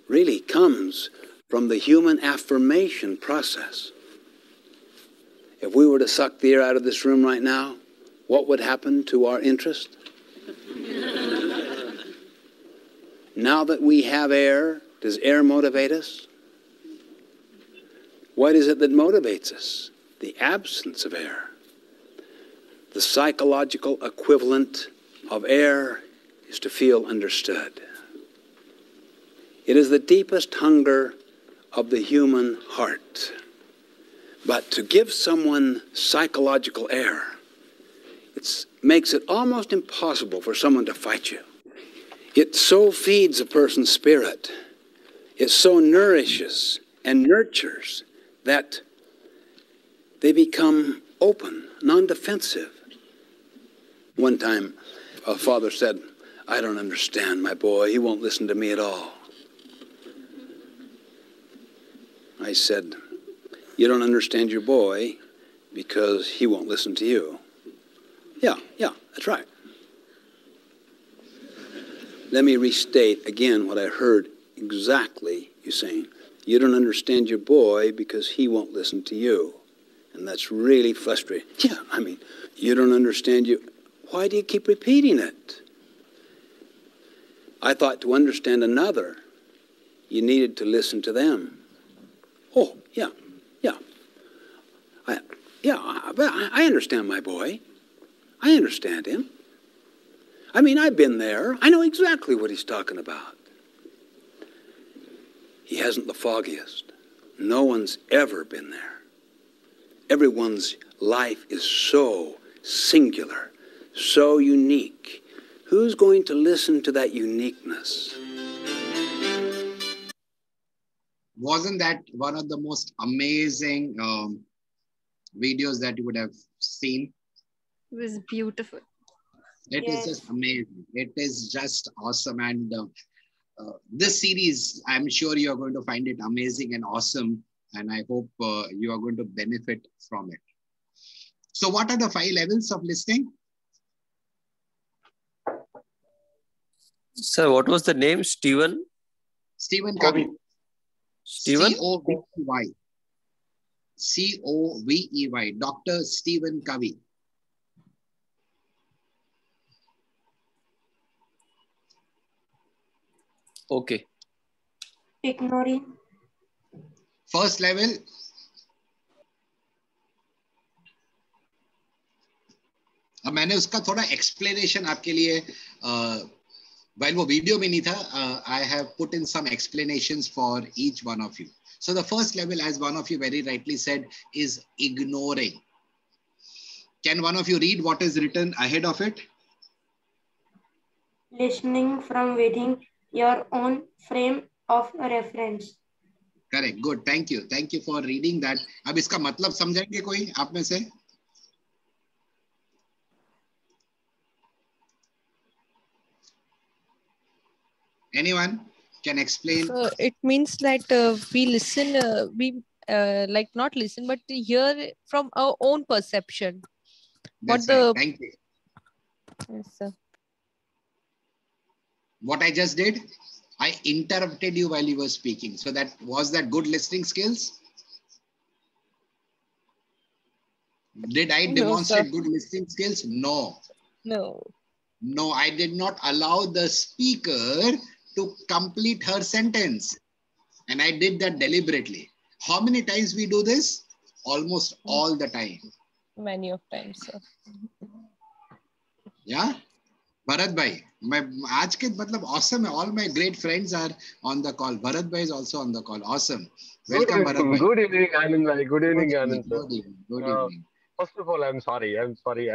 really comes from the human affirmation process. If we were to suck the air out of this room right now, what would happen to our interest? Now that we have air, does air motivate us? What is it that motivates us? The absence of air. The psychological equivalent of air is to feel understood. It is the deepest hunger of the human heart. But to give someone psychological air, it makes it almost impossible for someone to fight you. It so feeds a person's spirit. It so nourishes and nurtures that they become open, non-defensive. One time, a father said, "I don't understand my boy. He won't listen to me at all." I said, "You don't understand your boy because he won't listen to you." Yeah, that's right. Let me restate again what I heard exactly you saying. You don't understand your boy because he won't listen to you. And that's really frustrating. Yeah, I mean, you don't understand you. Why do you keep repeating it? I thought to understand another, you needed to listen to them. Oh, yeah. I understand my boy. I understand him. I mean, I've been there. I know exactly what he's talking about. He hasn't the foggiest. No one's ever been there. Everyone's life is so singular, so unique. Who's going to listen to that uniqueness? Wasn't that one of the most amazing videos that you would have seen? It was beautiful. It is just amazing. It is just awesome. And this series, I'm sure you are going to find it amazing and awesome. And I hope you are going to benefit from it. So what are the 5 levels of listening? Sir, what was the name? Stephen Covey. Stephen? C-O-V-E-Y. C-O-V-E-Y. Dr. Stephen Covey. Okay. Ignoring. First level. अब मैंने उसका थोड़ा explanation आपके लिए while वो video में नहीं था, I have put in some explanations for each one of you. So the first level, as one of you very rightly said, is ignoring. Can one of you read what is written ahead of it? Listening from within your own frame of reference. Correct. Good. Thank you. Thank you for reading that. अब इसका मतलब समझेंगे कोई आप में से? Anyone can explain? So it means that we listen, like not listen, but hear from our own perception. That's right. Thank you. Yes, sir. What I just did, I interrupted you while you were speaking. So was that good listening skills? Did I demonstrate good listening skills? No. No. No, I did not allow the speaker to complete her sentence. And I did that deliberately. How many times we do this? Almost all the time. Many of times, sir. Yeah? Bharat bhai, आज के मतलब awesome है. All my great friends are on the call. Bharat bhai is also on the call. Awesome. Welcome, Bharat bhai. Good evening, Anand bhai. Good evening, Anand sir. Good evening. Good evening. First of all, I'm sorry. I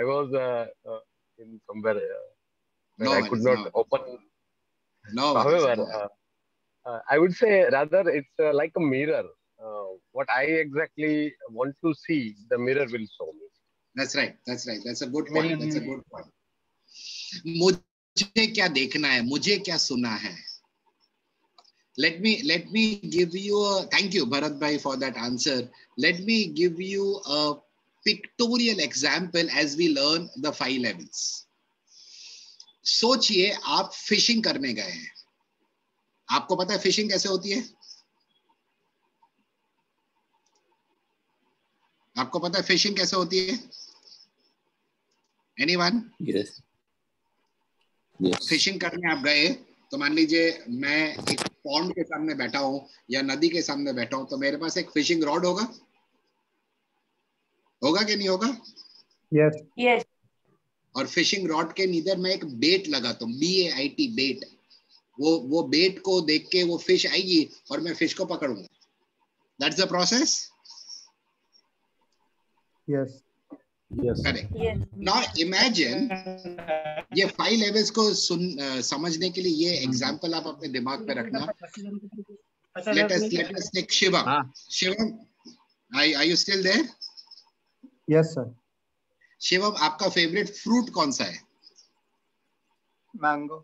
was in somewhere where No I worries, could not no open. No worries, However, I would say rather it's like a mirror. What I exactly want to see, the mirror will show me. That's right. That's right. That's a good point. That's a good point. मुझे क्या देखना है, मुझे क्या सुना है. Let me give you a, thank you Bharat bhai for that answer. Let me give you a pictorial example as we learn the 5 levels. सोचिए आप फिशिंग करने गए हैं. आपको पता है फिशिंग कैसे होती है? आपको पता है फिशिंग कैसे होती है? Anyone? Yes. फिशिंग करने आप गए तो मान लीजिए मैं एक पॉन्ड के सामने बैठा हूं या नदी के सामने बैठा हूं तो मेरे पास एक फिशिंग रॉड होगा कि नहीं होगा? Yes. और फिशिंग रॉड के नीचे मैं एक बेट लगाता हूं, BAIT बेट. वो बेट को देख के वो फिश आएगी और मैं फिश को पकड़ूंगा. That's the process? Yes. Yes. Correct. Yes. Now imagine ये 5 levels को समझने के लिए ये एग्जांपल आप अपने दिमाग पे रखना. Let us take Shivam. Shivam, are you still there? Yes, sir. Shivam, आपका फेवरेट फ्रूट कौन सा है? मैंगो.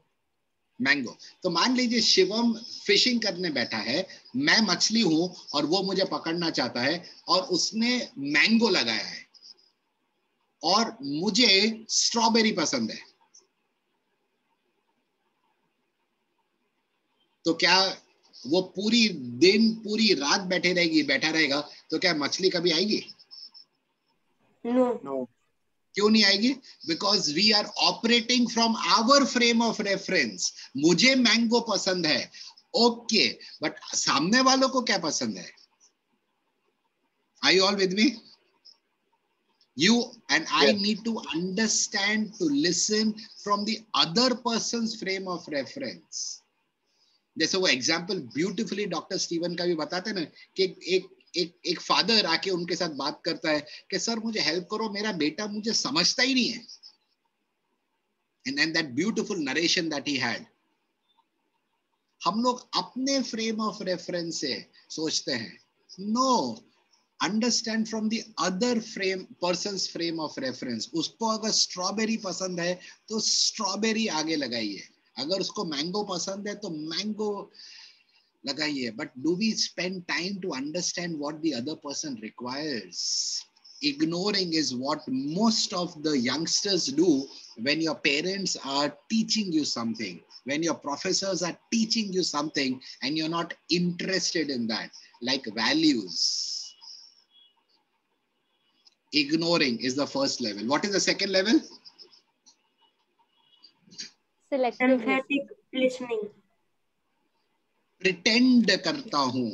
मैंगो. तो मान लीजिए शिवम फिशिंग करने बैठा है, मैं मछली हूं और वो मुझे पकड़ना चाहता है और उसने मैंगो लगाया है और मुझे स्ट्रॉबेरी पसंद है. तो क्या वो पूरी दिन पूरी रात बैठा रहेगा तो क्या मछली कभी आएगी? No. क्यों नहीं आएगी? Because we are operating from our frame of reference. मुझे मैंगो पसंद है, ओके, बट सामने वालों को क्या पसंद है? Are you all with me? You and I need to understand to listen from the other person's frame of reference. जैसे वो एग्जाम्पल ब्यूटिफुली डॉक्टर स्टीवन का भी बताते हैं ना कि एक फादर आके उनके साथ बात करता है कि सर मुझे हेल्प करो, मेरा बेटा मुझे समझता ही नहीं है. And then that beautiful narration that he had. हम लोग अपने फ्रेम ऑफ रेफरेंस से सोचते हैं. No, understand from the other person's frame of reference. उसको अगर स्ट्रॉबेरी पसंद है तो स्ट्रॉबेरी आगे लगाइए, अगर उसको मैंगो पसंद है तो मैंगो लगाइए. But do we spend time to understand what the other person requires? Ignoring is what most of the youngsters do when your parents are teaching you something, when your professors are teaching you something and you're not interested in that, like values. Ignoring is the first level. What is the second level? Selective listening. Pretend करता हूं,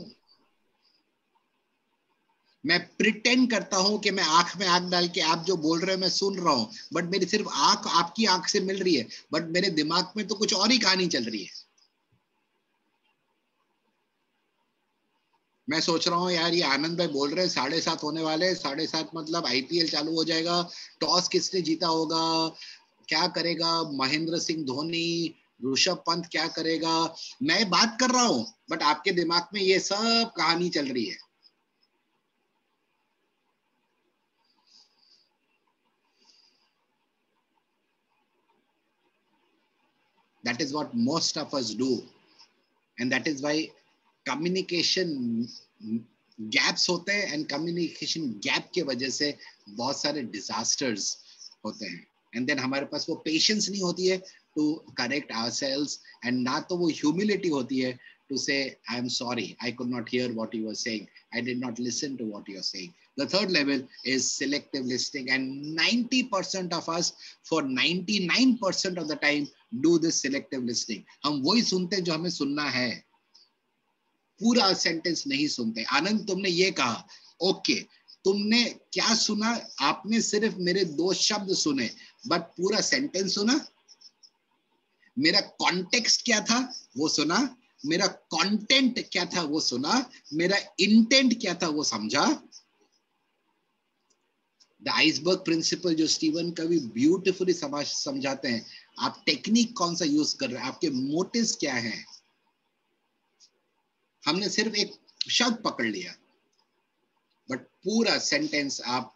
मैं pretend करता हूं कि मैं आंख में आंख डाल के आप जो बोल रहे हो मैं सुन रहा हूं, बट मेरी सिर्फ आंख आपकी आंख से मिल रही है, बट मेरे दिमाग में तो कुछ और ही कहानी चल रही है. मैं सोच रहा हूं यार ये आनंद भाई बोल रहे हैं 7:30 होने वाले, 7:30 मतलब आईपीएल चालू हो जाएगा, टॉस किसने जीता होगा, क्या करेगा महेंद्र सिंह धोनी, ऋषभ पंत क्या करेगा. मैं बात कर रहा हूं बट आपके दिमाग में ये सब कहानी चल रही है. That is what most of us do. And that is why communication gaps होते हैं, and communication gap के वजह से बहुत सारे disasters होते हैं. And then हमारे पास वो patience नहीं होती है to correct ourselves, and ना तो वो humility होती है to say, I am sorry, I could not hear what you were saying. I did not listen to what you are saying. The third level is selective listening, and 90% of us, for 99% of the time, do this selective listening. हम वही सुनते जो हमें सुनना है, पूरा sentence नहीं सुनते. आनंद तुमने ये कहा, ओके, तुमने क्या सुना, आपने सिर्फ मेरे 2 शब्द सुने, बट पूरा सेंटेंस सुना. मेरा कॉन्टेक्स्ट क्या था वो सुना, मेरा कंटेंट क्या था वो सुना, मेरा इंटेंट क्या था वो समझा. द आइसबर्ग प्रिंसिपल जो स्टीवन कवी ब्यूटीफुली समझाते हैं, आप टेक्निक कौन सा यूज कर रहे हैं, आपके मोटिव्स क्या हैं. हमने सिर्फ एक शब्द पकड़ लिया बट पूरा सेंटेंस आप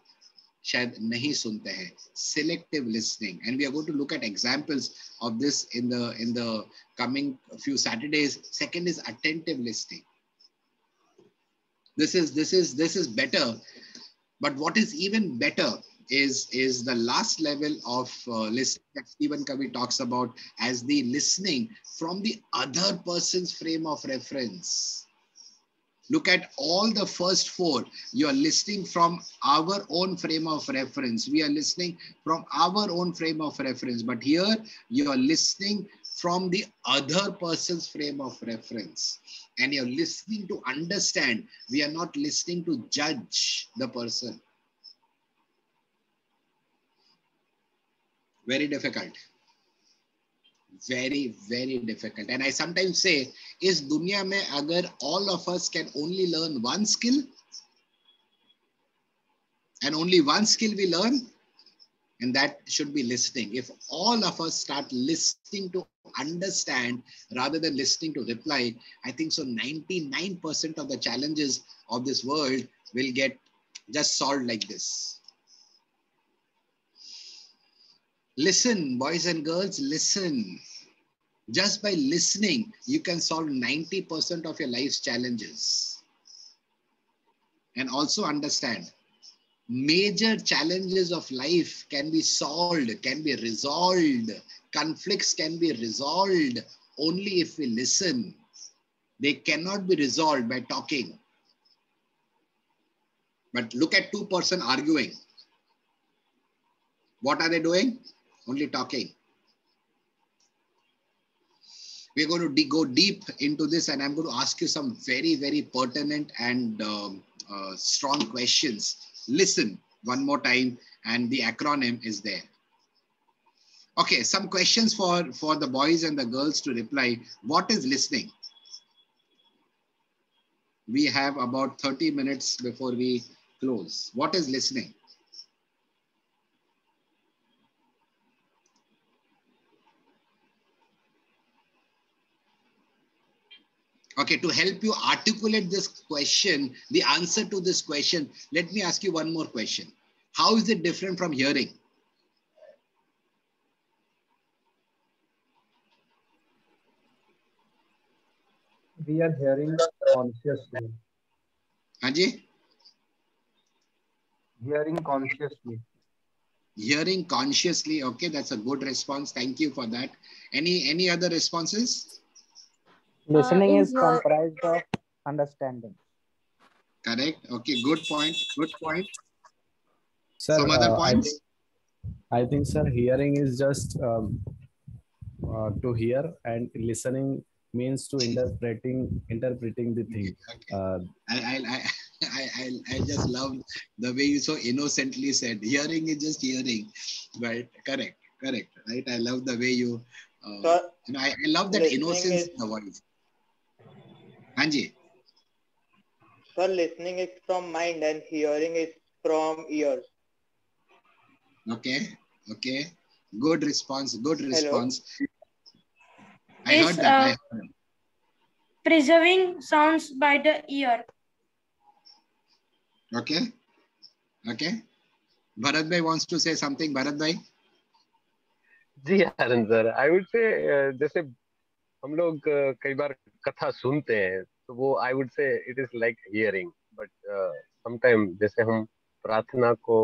शायद नहीं सुनते हैं. Selective listening, and we are going to look at examples of this in the coming few Saturdays. Second is attentive listening. This is better, but what is even better is the last level of listening that Stephen Covey talks about as the listening from the other person's frame of reference. Look at all the first 4. You are listening from our own frame of reference. We are listening from our own frame of reference. But here you are listening from the other person's frame of reference. And you're listening to understand. We are not listening to judge the person. Very difficult. Very, very difficult. And I sometimes say, is dunya mein agar all of us can only learn one skill, and only one skill we learn, and that should be listening. If all of us start listening to understand rather than listening to reply, I think so 99% of the challenges of this world will get just solved like this. Listen, boys and girls, listen. Just by listening, you can solve 90% of your life's challenges. And also understand, major challenges of life can be solved, can be resolved. Conflicts can be resolved only if we listen. They cannot be resolved by talking. But look at 2 persons arguing. What are they doing? Only talking. We're going to go deep into this, and I'm going to ask you some very, very pertinent and strong questions. Listen. one more time, and the acronym is there. Okay, some questions for the boys and the girls to reply. What is listening? We have about 30 minutes before we close. What is listening? Okay, to help you articulate this question, the answer to this question, let me ask you one more question. How is it different from hearing? We are hearing consciously. Anji? Hearing consciously. Hearing consciously. Okay, that's a good response. Thank you for that. Any other responses? Listening is comprised of understanding. Correct. Okay, good point. Good point. Sir, some other points? I think, sir, hearing is just to hear, and listening means to interpreting the thing. I just love the way you so innocently said hearing is just hearing, right? Correct, right? I love the way you, I love that innocence in the voice. Anji. So listening is from mind and hearing is from ears. Okay. Good response. Hello. I heard that. Preserving sounds by the ear. Okay. Bharat Bhai wants to say something. Bharat Bhai? जी Anand sir, I would say जैसे हम लोग कई बार कथा सुनते हैं तो वो आई वुड से it is like hearing, but sometime जैसे हम प्रार्थना को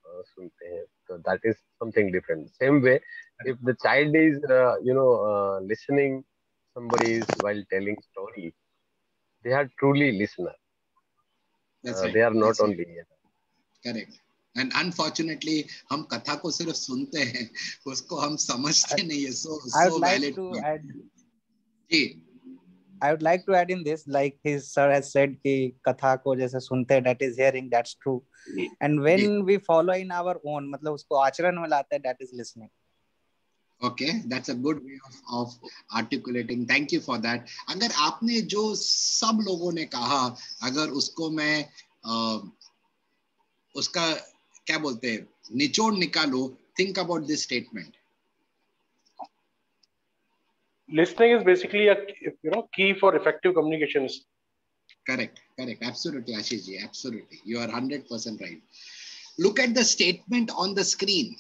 सुनते हैं तो that is something different. Same way if the child is listening somebody while telling story, they are truly listener. Right. They are not only here. Correct. And unfortunately, हम कथा को सिर्फ सुनते हैं, उसको हम समझते नहीं है. So valid. I would like to add in this, like his sir has said कि कथा को जैसे सुनते हैं, that is hearing, that's true. And when we follow in our own, मतलब उसको आचरण में लाते हैं, that is listening. Okay, that's a good way of articulating. Thank you for that. अगर आपने जो सब लोगों ने कहा, अगर उसको मैं उसका क्या बोलते हैं निचोड़ निकालो, think about this statement. Listening is basically a key for effective communications. Correct. Absolutely, Ashish ji. Absolutely, you are 100% right. Look at the statement on the screen.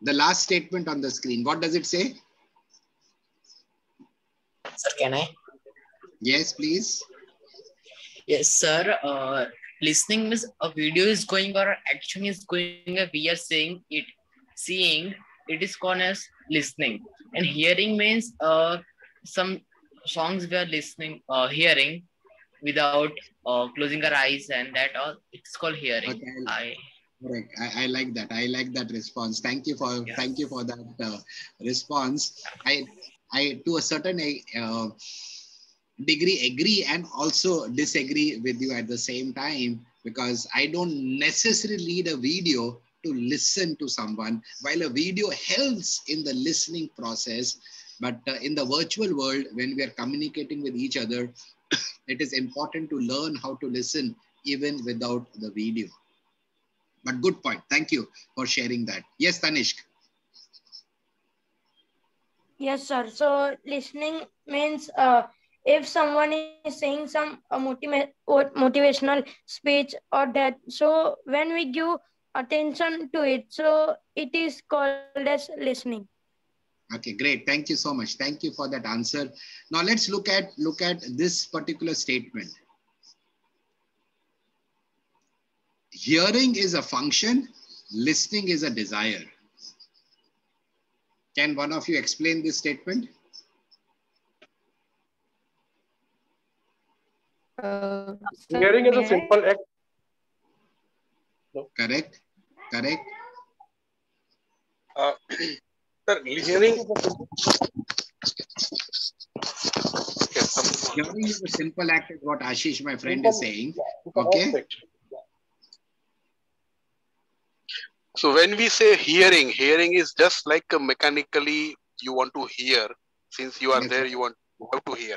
The last statement on the screen. What does it say? Sir, can I? Yes, please. Yes, sir. Listening means a video is going or action is going. We are seeing it is called as listening. And hearing means some songs we are hearing without closing our eyes, and that all it's called hearing. Okay. Correct. I like that. I like that response. Thank you for that response. I to a certain degree agree and also disagree with you at the same time, because I don't necessarily need a video to listen to someone. While a video helps in the listening process, but in the virtual world, when we are communicating with each other, it is important to learn how to listen even without the video. But good point. Thank you for sharing that. Yes, Tanishq. Yes, sir. So listening means if someone is saying some motivational speech or that, so when we give attention to it, so it is called as listening. Okay, great. Thank you so much. Thank you for that answer. Now let's look at this particular statement. Hearing is a function, listening is a desire. Can one of you explain this statement? Hearing is a simple act. No. Correct. Sir, hearing is a simple act is what Ashish, my friend, is saying. Okay. So when we say hearing, hearing is just like a mechanically you want to hear. Since you are there, you have to hear.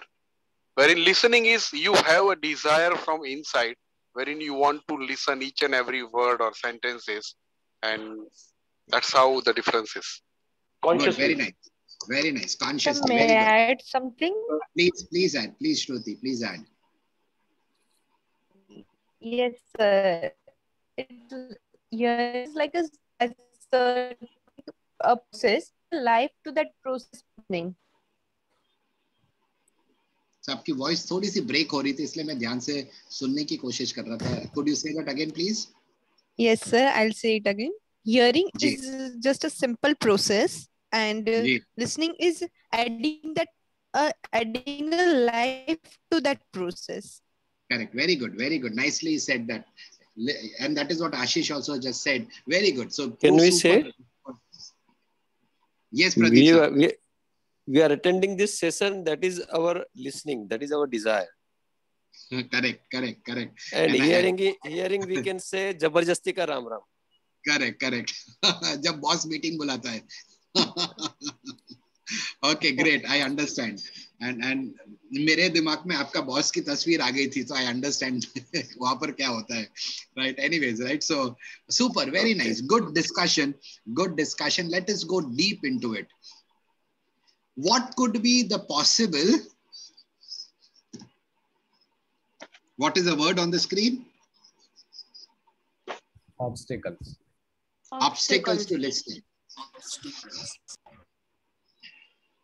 Wherein listening is you have a desire from inside, wherein you want to listen each and every word or sentences, and that's how the difference is. Good, very nice. Very nice. Consciously. May Very I good. add something? Please add. Please, Shruti, please add. Yes, sir. It's like a process, life to that process. So आपकी voice थोड़ी सी break हो रही थी, इसलिए मैं ध्यान से सुनने की कोशिश कर रहा था. Could you say that again, please? Yes, sir. I'll say it again. Hearing is just a simple process, and listening is adding a life to that process. Correct. Very good. Very good. Nicely said that. And that is what Ashish also just said. Very good. So can we say? Yes, Pradeep. We are attending this session. That is our listening. That is our desire. Correct. And hearing we can say जबरदस्ती का Ram Ram. Correct. जब boss meeting बुलाता है. Okay, great. I understand. And मेरे दिमाग में आपका boss की तस्वीर आ गई थी, so I understand वहाँ पर क्या होता है. Right. Anyways, right. So super. Very nice. Good discussion. Let us go deep into it. What could be the possible? What is the word on the screen? Obstacles. Obstacles to listening.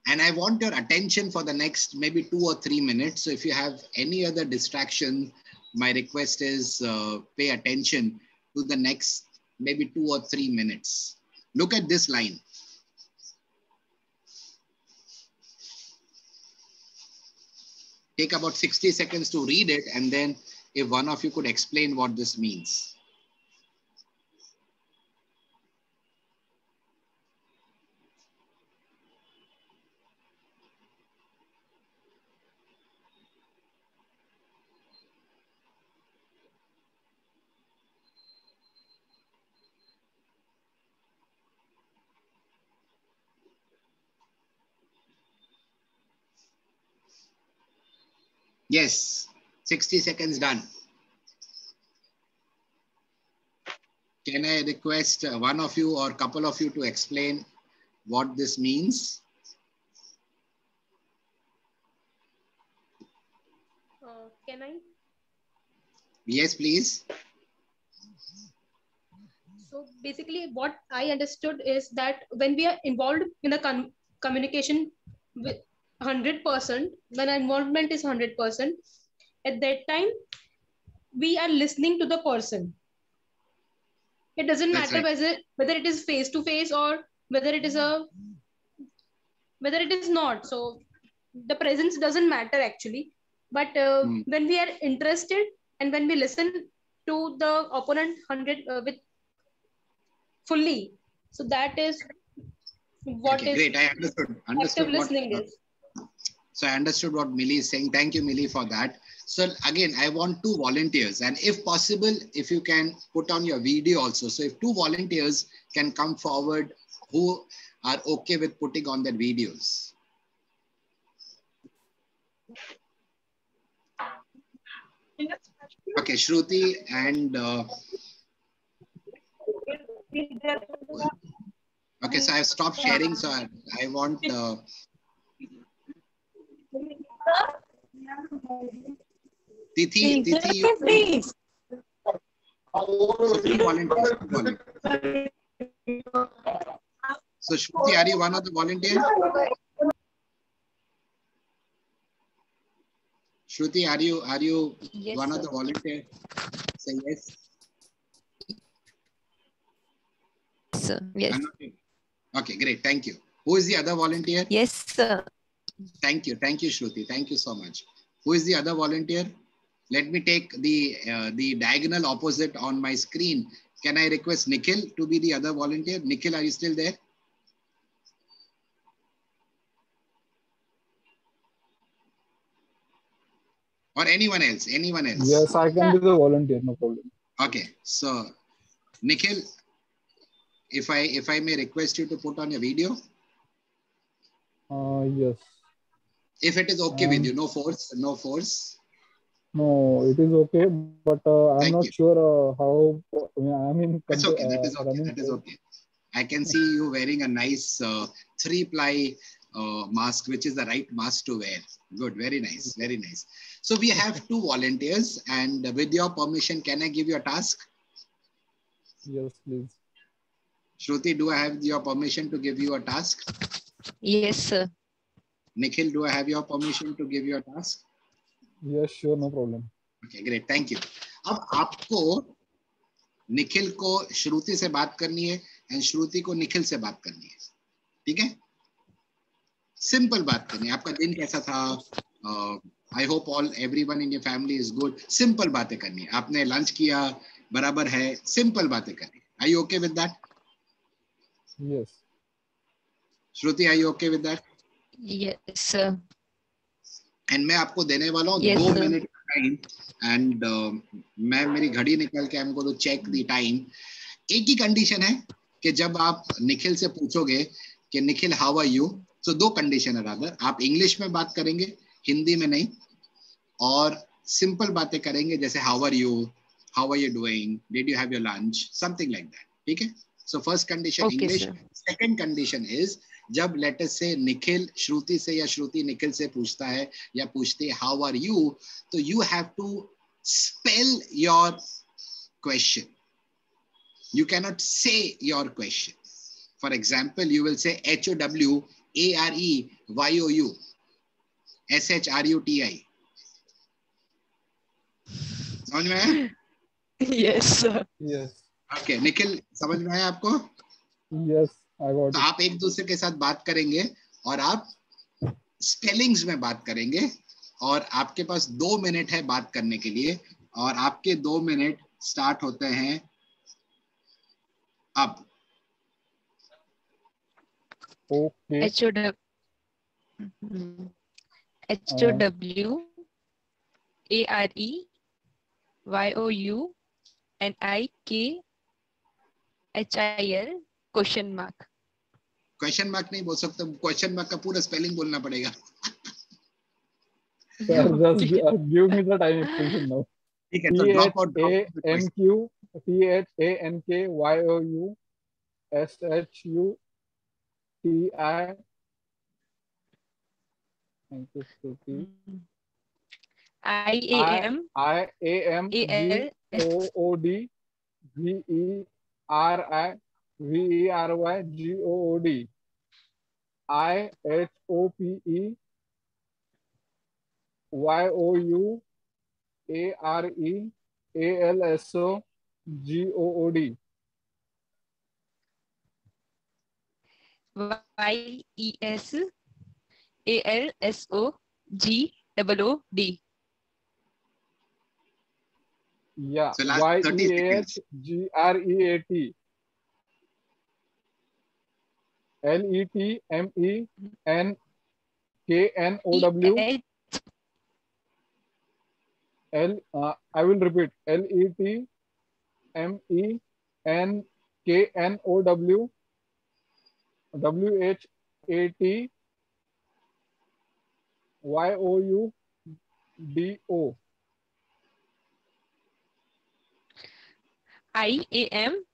And I want your attention for the next maybe 2 or 3 minutes. So if you have any other distraction, my request is pay attention to the next maybe 2 or 3 minutes. Look at this line. Take about 60 seconds to read it, and then if one of you could explain what this means. Yes, 60 seconds done. Can I request one of you or couple of you to explain what this means? Can I? Yes, please. So basically what I understood is that when we are involved in a communication with 100%, when involvement is 100%, at that time, we are listening to the person. It doesn't matter whether it is face to face or whether it is not. So the presence doesn't matter actually. But when we are interested and when we listen to the opponent with fully, so that is what is great. I understood active listening is. So I understood what Millie is saying. Thank you, Millie, for that. So again, I want 2 volunteers, and if possible, if you can put on your video also. So if 2 volunteers can come forward who are okay with putting on their videos. Okay, Shruti and okay, so I've stopped sharing. So I want Tithi, please. So 2 volunteers. So Shruti, are you one of the volunteers? Shruti, are you Yes, one sir. of the volunteers? Say yes. Sir, yes. Okay, great. Thank you. Who is the other volunteer? Yes, sir. Thank you, Shruti. Thank you so much. Who is the other volunteer? Let me take the diagonal opposite on my screen. Can I request Nikhil to be the other volunteer? Nikhil, are you still there? Or anyone else? Yes, I can be the volunteer, no problem. Okay, so Nikhil, if I may request you to put on a video? Yes. If it is okay with you, no force, no force. No, it is okay, but I'm not sure how. I mean, That's okay. That is okay. running That is through. okay. I can see you wearing a nice 3-ply mask, which is the right mask to wear. Good, very nice, very nice. So we have 2 volunteers, and with your permission, can I give you a task? Yes, please. Shruti, do I have your permission to give you a task? Yes, sir. Nikhil, do I have your permission to give you a task? Yes, sure, no problem. Okay, great, thank you. अब आपको निखिल को श्रुति से बात करनी है and श्रुति को निखिल से बात करनी है, ठीक है? सिंपल बात करनी है. आपका दिन कैसा था? I hope all everyone in your family is good. Simple बातें करनी है. आपने लंच किया, बराबर है, सिंपल बातें करनी है. Are you okay with that? Yes. Shruti, are you okay with that? Yes, sir. And मैं आपको देने वाला हूँ 2 मिनट का टाइम एंड मैं मेरी घड़ी निकल के I am going to check the time. एक ही कंडीशन है कि जब आप निखिल से पूछोगे कि Nikhil how are you, so 2 condition है रादर. आप इंग्लिश में बात करेंगे, हिंदी में नहीं, और सिंपल बातें करेंगे जैसे how are you doing, did you have your lunch, something like that. ठीक है? So first condition English. Second condition is जब लेट अस से निखिल श्रुति से या श्रुति निखिल से पूछता है या पूछती है हाउ आर यू, तो you have to spell your question. You cannot say your question. For example, you will say HOWAREYOU, SHRUTI. समझ में आया? Yes, sir. Yes. Okay, Nikhil समझ में आया आपको? Yes, I got it. तो आप एक दूसरे के साथ बात करेंगे और आप स्पेलिंग्स में बात करेंगे और आपके पास 2 मिनट है बात करने के लिए और आपके 2 मिनट स्टार्ट होते हैं अब. Okay. HOWAREYOUNIKHIL question mark. Question mark नहीं बोल सकते, क्वेश्चन मार्क का पूरा स्पेलिंग बोलना पड़ेगा. Sir, just give me the time extension now. ठीक है, तो drop out. THANKYOUSHUTI. Thank you, Shruti. IAMGOOD VERYGOOD IHOPEYOUAREALSOGOOD YESALSOGOOD. Yeah, So last 30 seconds. YEHGREAT LETMENKNOW I will repeat LETMENKNOW WHATYOUDO IAM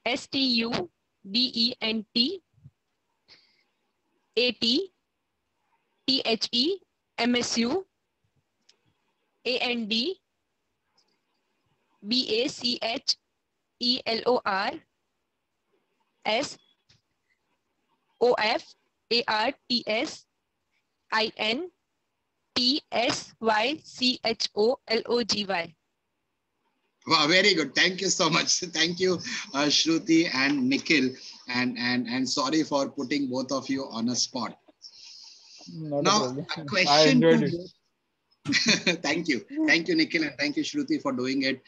STUDENT AT THE MSU AND BACH ELOR S OF ARTS INTSYCHOLOGY. Wow, very good. Thank you so much. Thank you, Shruti and Nikhil. And sorry for putting both of you on a spot. Not now, a problem. a question. I enjoyed it. Thank you, Nikhil, and thank you, Shruti, for doing it.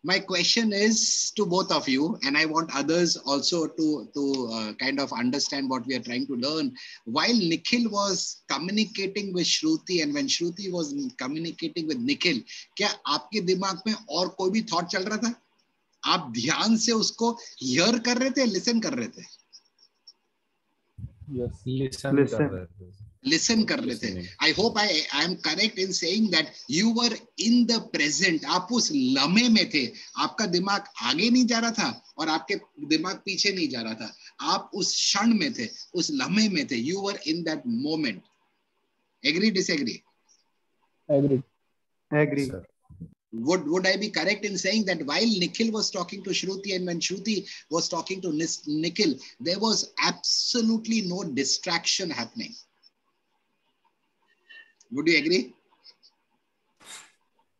My question is to both of you, and I want others also to kind of understand what we are trying to learn. While Nikhil was communicating with Shruti and when Shruti was communicating with Nikhil, क्या आपके दिमाग में और कोई भी thought चल रहा था? आप ध्यान से उसको हियर कर रहे थे, लिसन कर रहे थे? Yes. Listen कर रहे थे. I hope I am correct in saying that you were in the present. आप उस लम्हे में थे. आपका दिमाग आगे नहीं जा रहा था और आपके दिमाग पीछे नहीं जा रहा था. आप उस क्षण में थे, उस लम्हे में थे. You were in that moment. Agree, disagree? Agree. Agree. Sir. Would I be correct in saying that while Nikhil was talking to Shruti and when Shruti was talking to Nikhil, there was absolutely no distraction happening? Would you agree?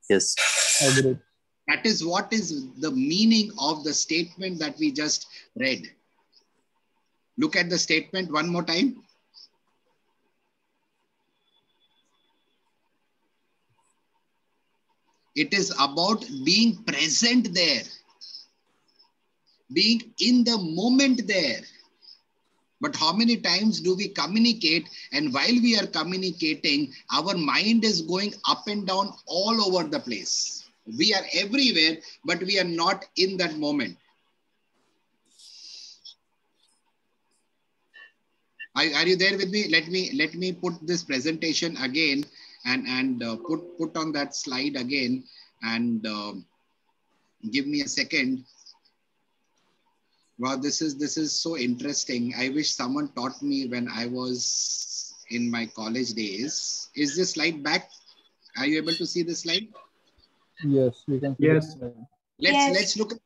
Yes. Agree. That is what is the meaning of the statement that we just read. Look at the statement one more time. It is about being present there, being in the moment there. But how many times do we communicate, and while we are communicating, our mind is going up and down all over the place. We are everywhere, but we are not in that moment. Are you there with me? Let me put this presentation again and put on that slide again, and give me a second. Wow, this is so interesting. I wish someone taught me when I was in my college days. Is this slide back? Are you able to see this slide? Yes, we can see Yes. this. Let's look at,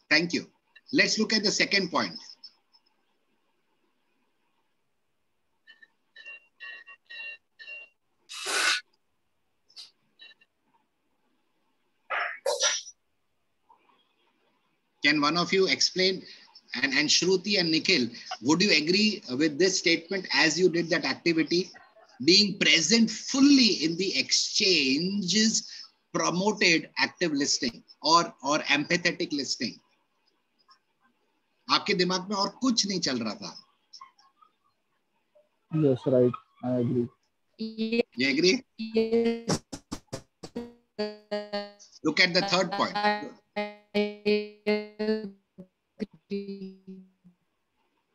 thank you. Let's look at the second point. Can one of you explain? And Shruti and Nikhil, would you agree with this statement as you did that activity? Being present fully in the exchanges promoted active listening or empathetic listening. आपके दिमाग में और कुछ नहीं चल रहा था. Yes, right. I agree. You agree? Yes. Look at the third point.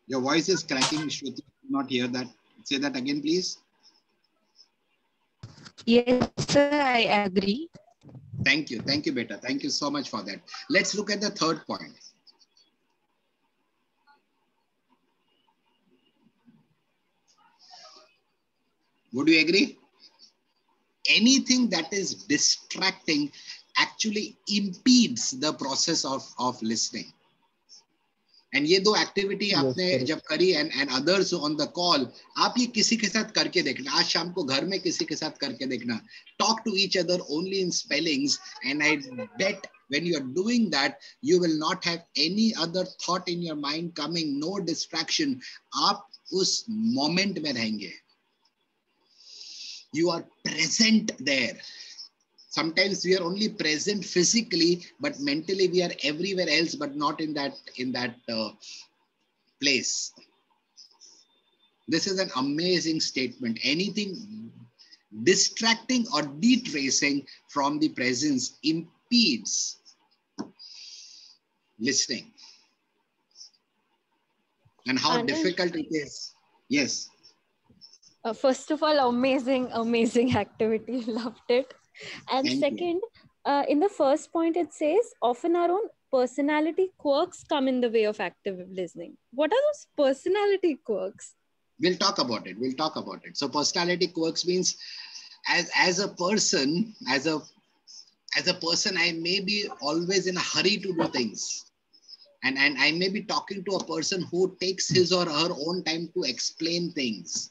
Your voice is cracking, Shruti. Not hear that. Say that again, please. Yes, sir, I agree. Thank you, beta. Thank you so much for that. Let's look at the third point. Would you agree? Anything that is distracting actually impedes the process of listening. And ये दो activity आपने जब करी and others on the call, आप ये किसी के साथ करके देखना. आज शाम को घर में किसी के साथ करके देखना. Talk to each other only in spellings, and I bet when you are doing that, you will not have any other thought in your mind coming, no distraction. आप उस moment में रहेंगे. You are present there. Sometimes we are only present physically, but mentally we are everywhere else, but not in that place. This is an amazing statement. Anything distracting or detracing from the presence impedes listening. And how difficult it is. Yes. First of all, amazing activity. Loved it. And Thank second, in the first point, it says, often our own personality quirks come in the way of active listening. What are those personality quirks? We'll talk about it. So personality quirks means as a person, I may be always in a hurry to do things. And I may be talking to a person who takes his or her own time to explain things.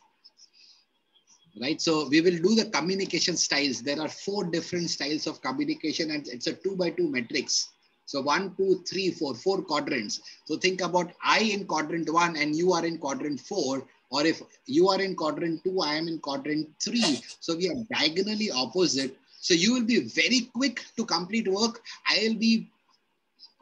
Right, so we will do the communication styles. There are 4 different styles of communication, and it's a 2x2 matrix. So 1, 2, 3, 4 quadrants. So think about I in quadrant 1 and you are in quadrant 4, or if you are in quadrant 2, I am in quadrant 3. So we are diagonally opposite. So you will be very quick to complete work. I will be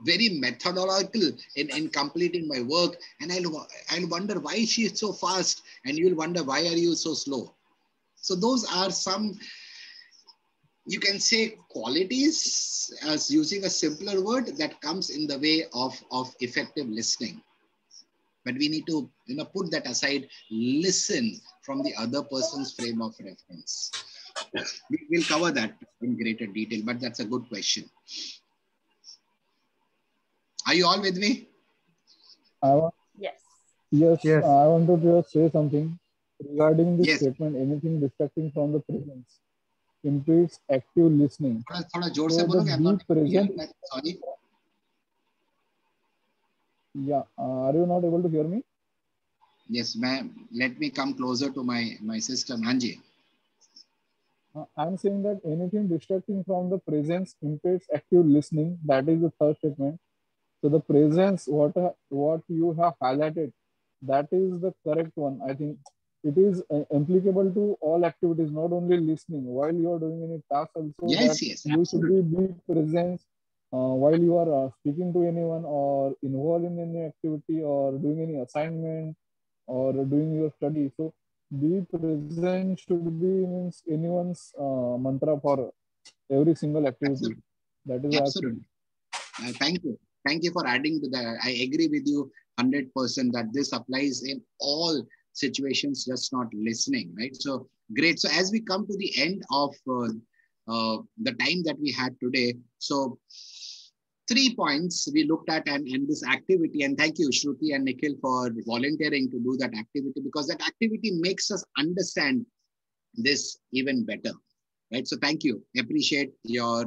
very methodological in completing my work, and I'll wonder why she is so fast, and you will wonder why are you so slow. So those are some you can say qualities as using a simpler word that comes in the way of effective listening. But we need to, put that aside, listen from the other person's frame of reference. We'll cover that in greater detail, but that's a good question. Are you all with me? Yes. Yes. I wanted to say something regarding this statement. Anything distracting from the presence impedes active listening. थोड़ा जोर से बोलोगे, I'm not present. Sorry. Yeah. Are you not able to hear me? Yes, ma'am. Let me come closer to my system. Hanji. I'm saying that anything distracting from the presence impedes active listening. That is the third statement. So the presence, what you have highlighted, that is the correct one. I think it is applicable to all activities, not only listening. While you are doing any task, also yes, you should be present while you are speaking to anyone or involved in any activity or doing any assignment or doing your study. So be present should be means anyone's mantra for every single activity. That is absolutely. Thank you. Thank you for adding to that. I agree with you 100% that this applies in all situations, just not listening, right? So great. So as we come to the end of the time that we had today, so 3 points we looked at and this activity, and thank you Shruti and Nikhil for volunteering to do that activity, because that activity makes us understand this even better, right? So thank you. Appreciate your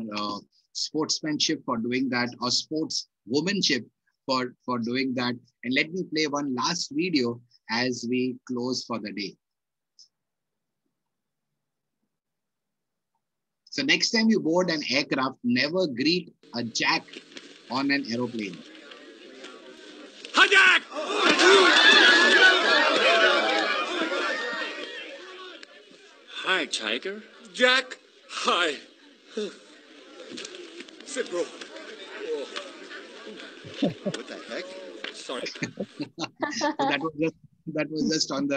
sportsmanship for doing that, or sportswomanship for doing that. And let me play one last video as we close for the day. So next time you board an aircraft, never greet a Jack on an aeroplane. Hi, Jack! Hi, Tiger. Jack, hi. Sit, bro. Whoa. What the heck? Sorry. So that was just on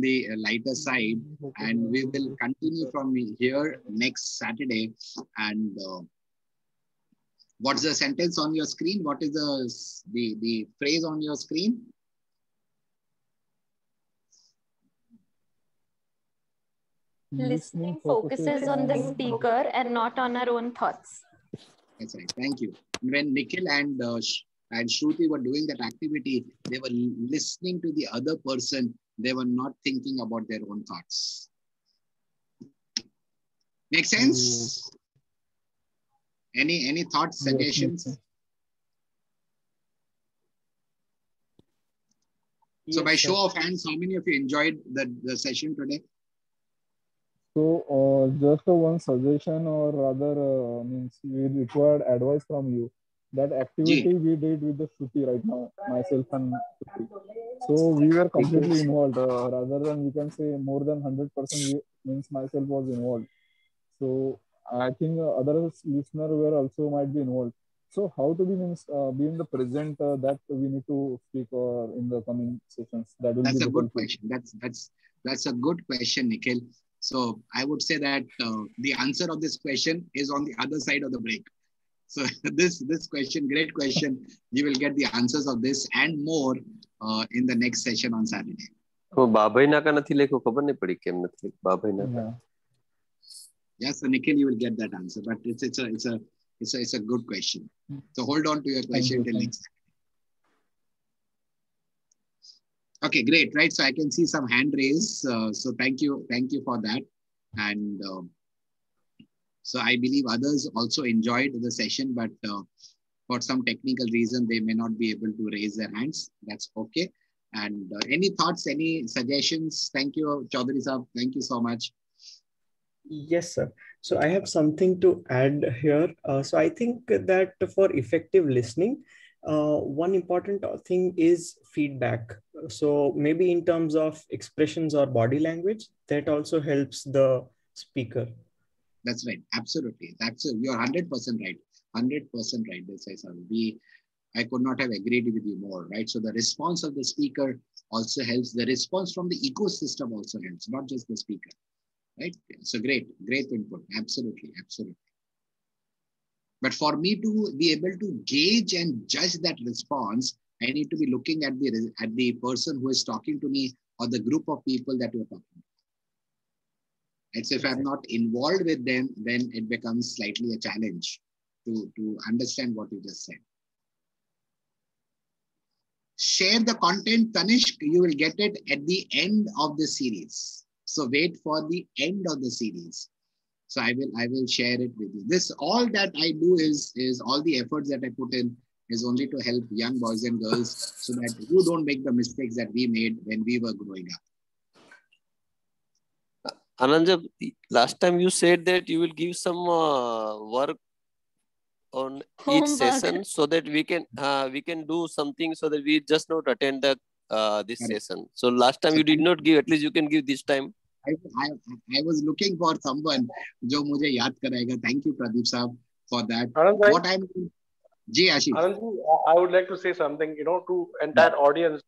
the lighter side, and we will continue from here next Saturday. And what's the sentence on your screen? What is the phrase on your screen? Listening focuses on the speaker and not on our own thoughts. That's right. Thank you. When Nikhil and Shruti were doing that activity, they were listening to the other person. They were not thinking about their own thoughts. Make sense? Any thoughts, suggestions? Yes, so by show of hands, how many of you enjoyed the session today? So just one suggestion, or rather means we required advice from you. That activity we did with the Shruti right now, myself and Shruti. So we were completely involved, rather than we can say more than 100% means myself was involved. So I think other listeners were also might be involved. So how to be means be in the present that we need to speak in the coming sessions. That will That's be a good question. That's a good question, Nikhil. So I would say that the answer of this question is on the other side of the break. So this question, great question. You will get the answers of this and more in the next session on Saturday. Yes, so Nikhil, you will get that answer, but it's a good question. So hold on to your question till next time. Okay, great, right? So I can see some hand raised. So thank you for that. And so I believe others also enjoyed the session, but for some technical reason, they may not be able to raise their hands. That's okay. And any thoughts, any suggestions? Thank you, Chaudhary Sahab. Thank you so much. Yes, sir. So I have something to add here. So I think that for effective listening, one important thing is feedback. So maybe in terms of expressions or body language, that also helps the speaker. That's right. Absolutely. You're 100% right. 100% right. I could not have agreed with you more, right? So the response of the speaker also helps. The response from the ecosystem also helps, not just the speaker. right? So great input. Absolutely. But for me to be able to gauge and judge that response, I need to be looking at the person who is talking to me or the group of people that we're talking to. And so if I'm not involved with them, then it becomes slightly a challenge to understand what you just said. Share the content, Tanishq. You will get it at the end of the series. So wait for the end of the series. So I will share it with you. This, all that I do is all the efforts that I put in is only to help young boys and girls so that you don't make the mistakes that we made when we were growing up. Anand, last time you said that you will give some work on each session so that we can do something so that we just not attend the this session. So last time you did not give, at least you can give this time. I was looking for someone जो मुझे याद कराएगा. Thank you, Pradeep Saab, for that. Anand, what I'm, Ji Ashish. Anand, I would like to say something, to entire audience.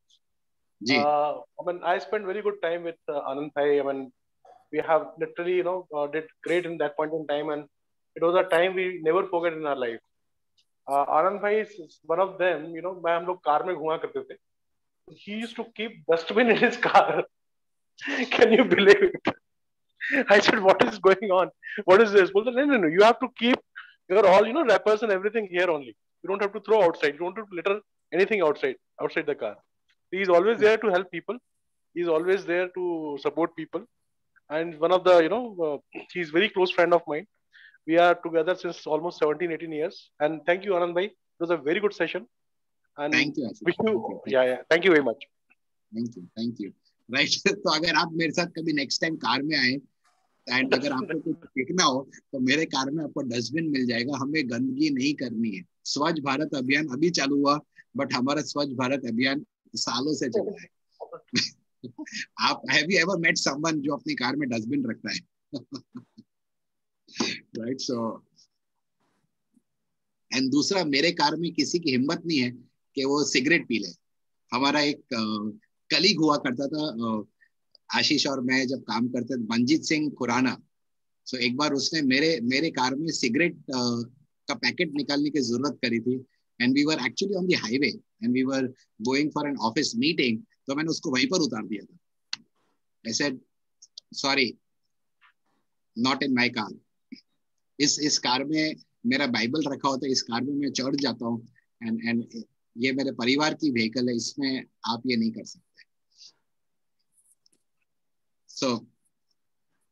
I spent very good time with Anand Bhai. We have literally, did great in that point in time, and it was a time we never forget in our life. Anand Bhai is one of them. हम लोग car में घुमा करते थे. He used to keep dustbin in his car. Can you believe it? I said, what is going on? What is this? Well, no. You have to keep your all, wrappers and everything here only. You don't have to throw outside. You don't have to litter anything outside the car. He is always there to help people. He is always there to support people. And one of the, he's very close friend of mine. We are together since almost 17, 18 years. And thank you, Anand Bhai. It was a very good session. And thank you. Wish you, yeah. Thank you very much. Thank you. Right. तो अगर आप मेरे साथ कभी next time car में आए and अगर आपको कुछ फेंकना हो तो मेरे कार में आपको डस्टबिन मिल जाएगा. हमें गंदगी नहीं करनी है. स्वच्छ भारत अभियान अभी चालू हुआ, बट हमारा स्वच्छ भारत अभियान सालों से चल रहा है. आप have you ever met someone जो अपनी कार में डस्टबिन रखता है? राइट. सो एंड दूसरा, मेरे कार में किसी की हिम्मत नहीं है कि वो सिगरेट पी ले. हमारा एक कलीग हुआ करता था, आशीष और मैं जब काम करते थे, मंजीत सिंह खुराना. सो एक बार उसने मेरे कार में सिगरेट का पैकेट निकालने की जरूरत करी थी, and we were actually on the highway and we were going for an office meeting. तो मैंने उसको वहीं पर उतार दिया था. I said sorry, not in my car. इस कार में मेरा बाइबल रखा होता है, इस कार में मैं चढ़ जाता हूँ, एंड ये मेरे परिवार की व्हीकल है, इसमें आप ये नहीं कर सकते. So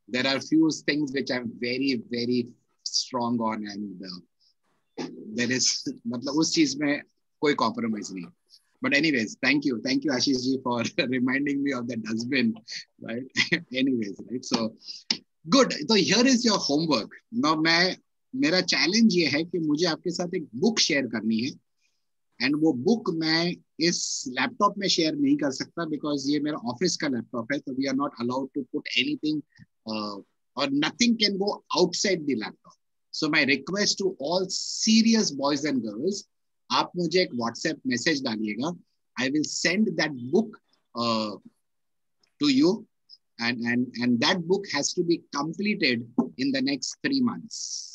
there are few things which I'm very, very strong on, and there is, मतलब उस चीज में कोई compromise नहीं. But anyways, thank you Ashish ji for reminding me of the dustbin, right? Anyways, right? So good. So here is your homework. Now मेरा challenge ये है कि मुझे आपके साथ एक book share करनी है, एंड वो बुक मैं इस लैपटॉप में शेयर नहीं कर सकता बिकॉज ये मेरा ऑफिस का लैपटॉप है. तो we are not allowed to put anything और nothing can go outside the laptop. So my request to all serious boys and girls, आप मुझे एक व्हाट्सएप मैसेज डालिएगा. I will send that book to you, and that book has to be completed in the next 3 months.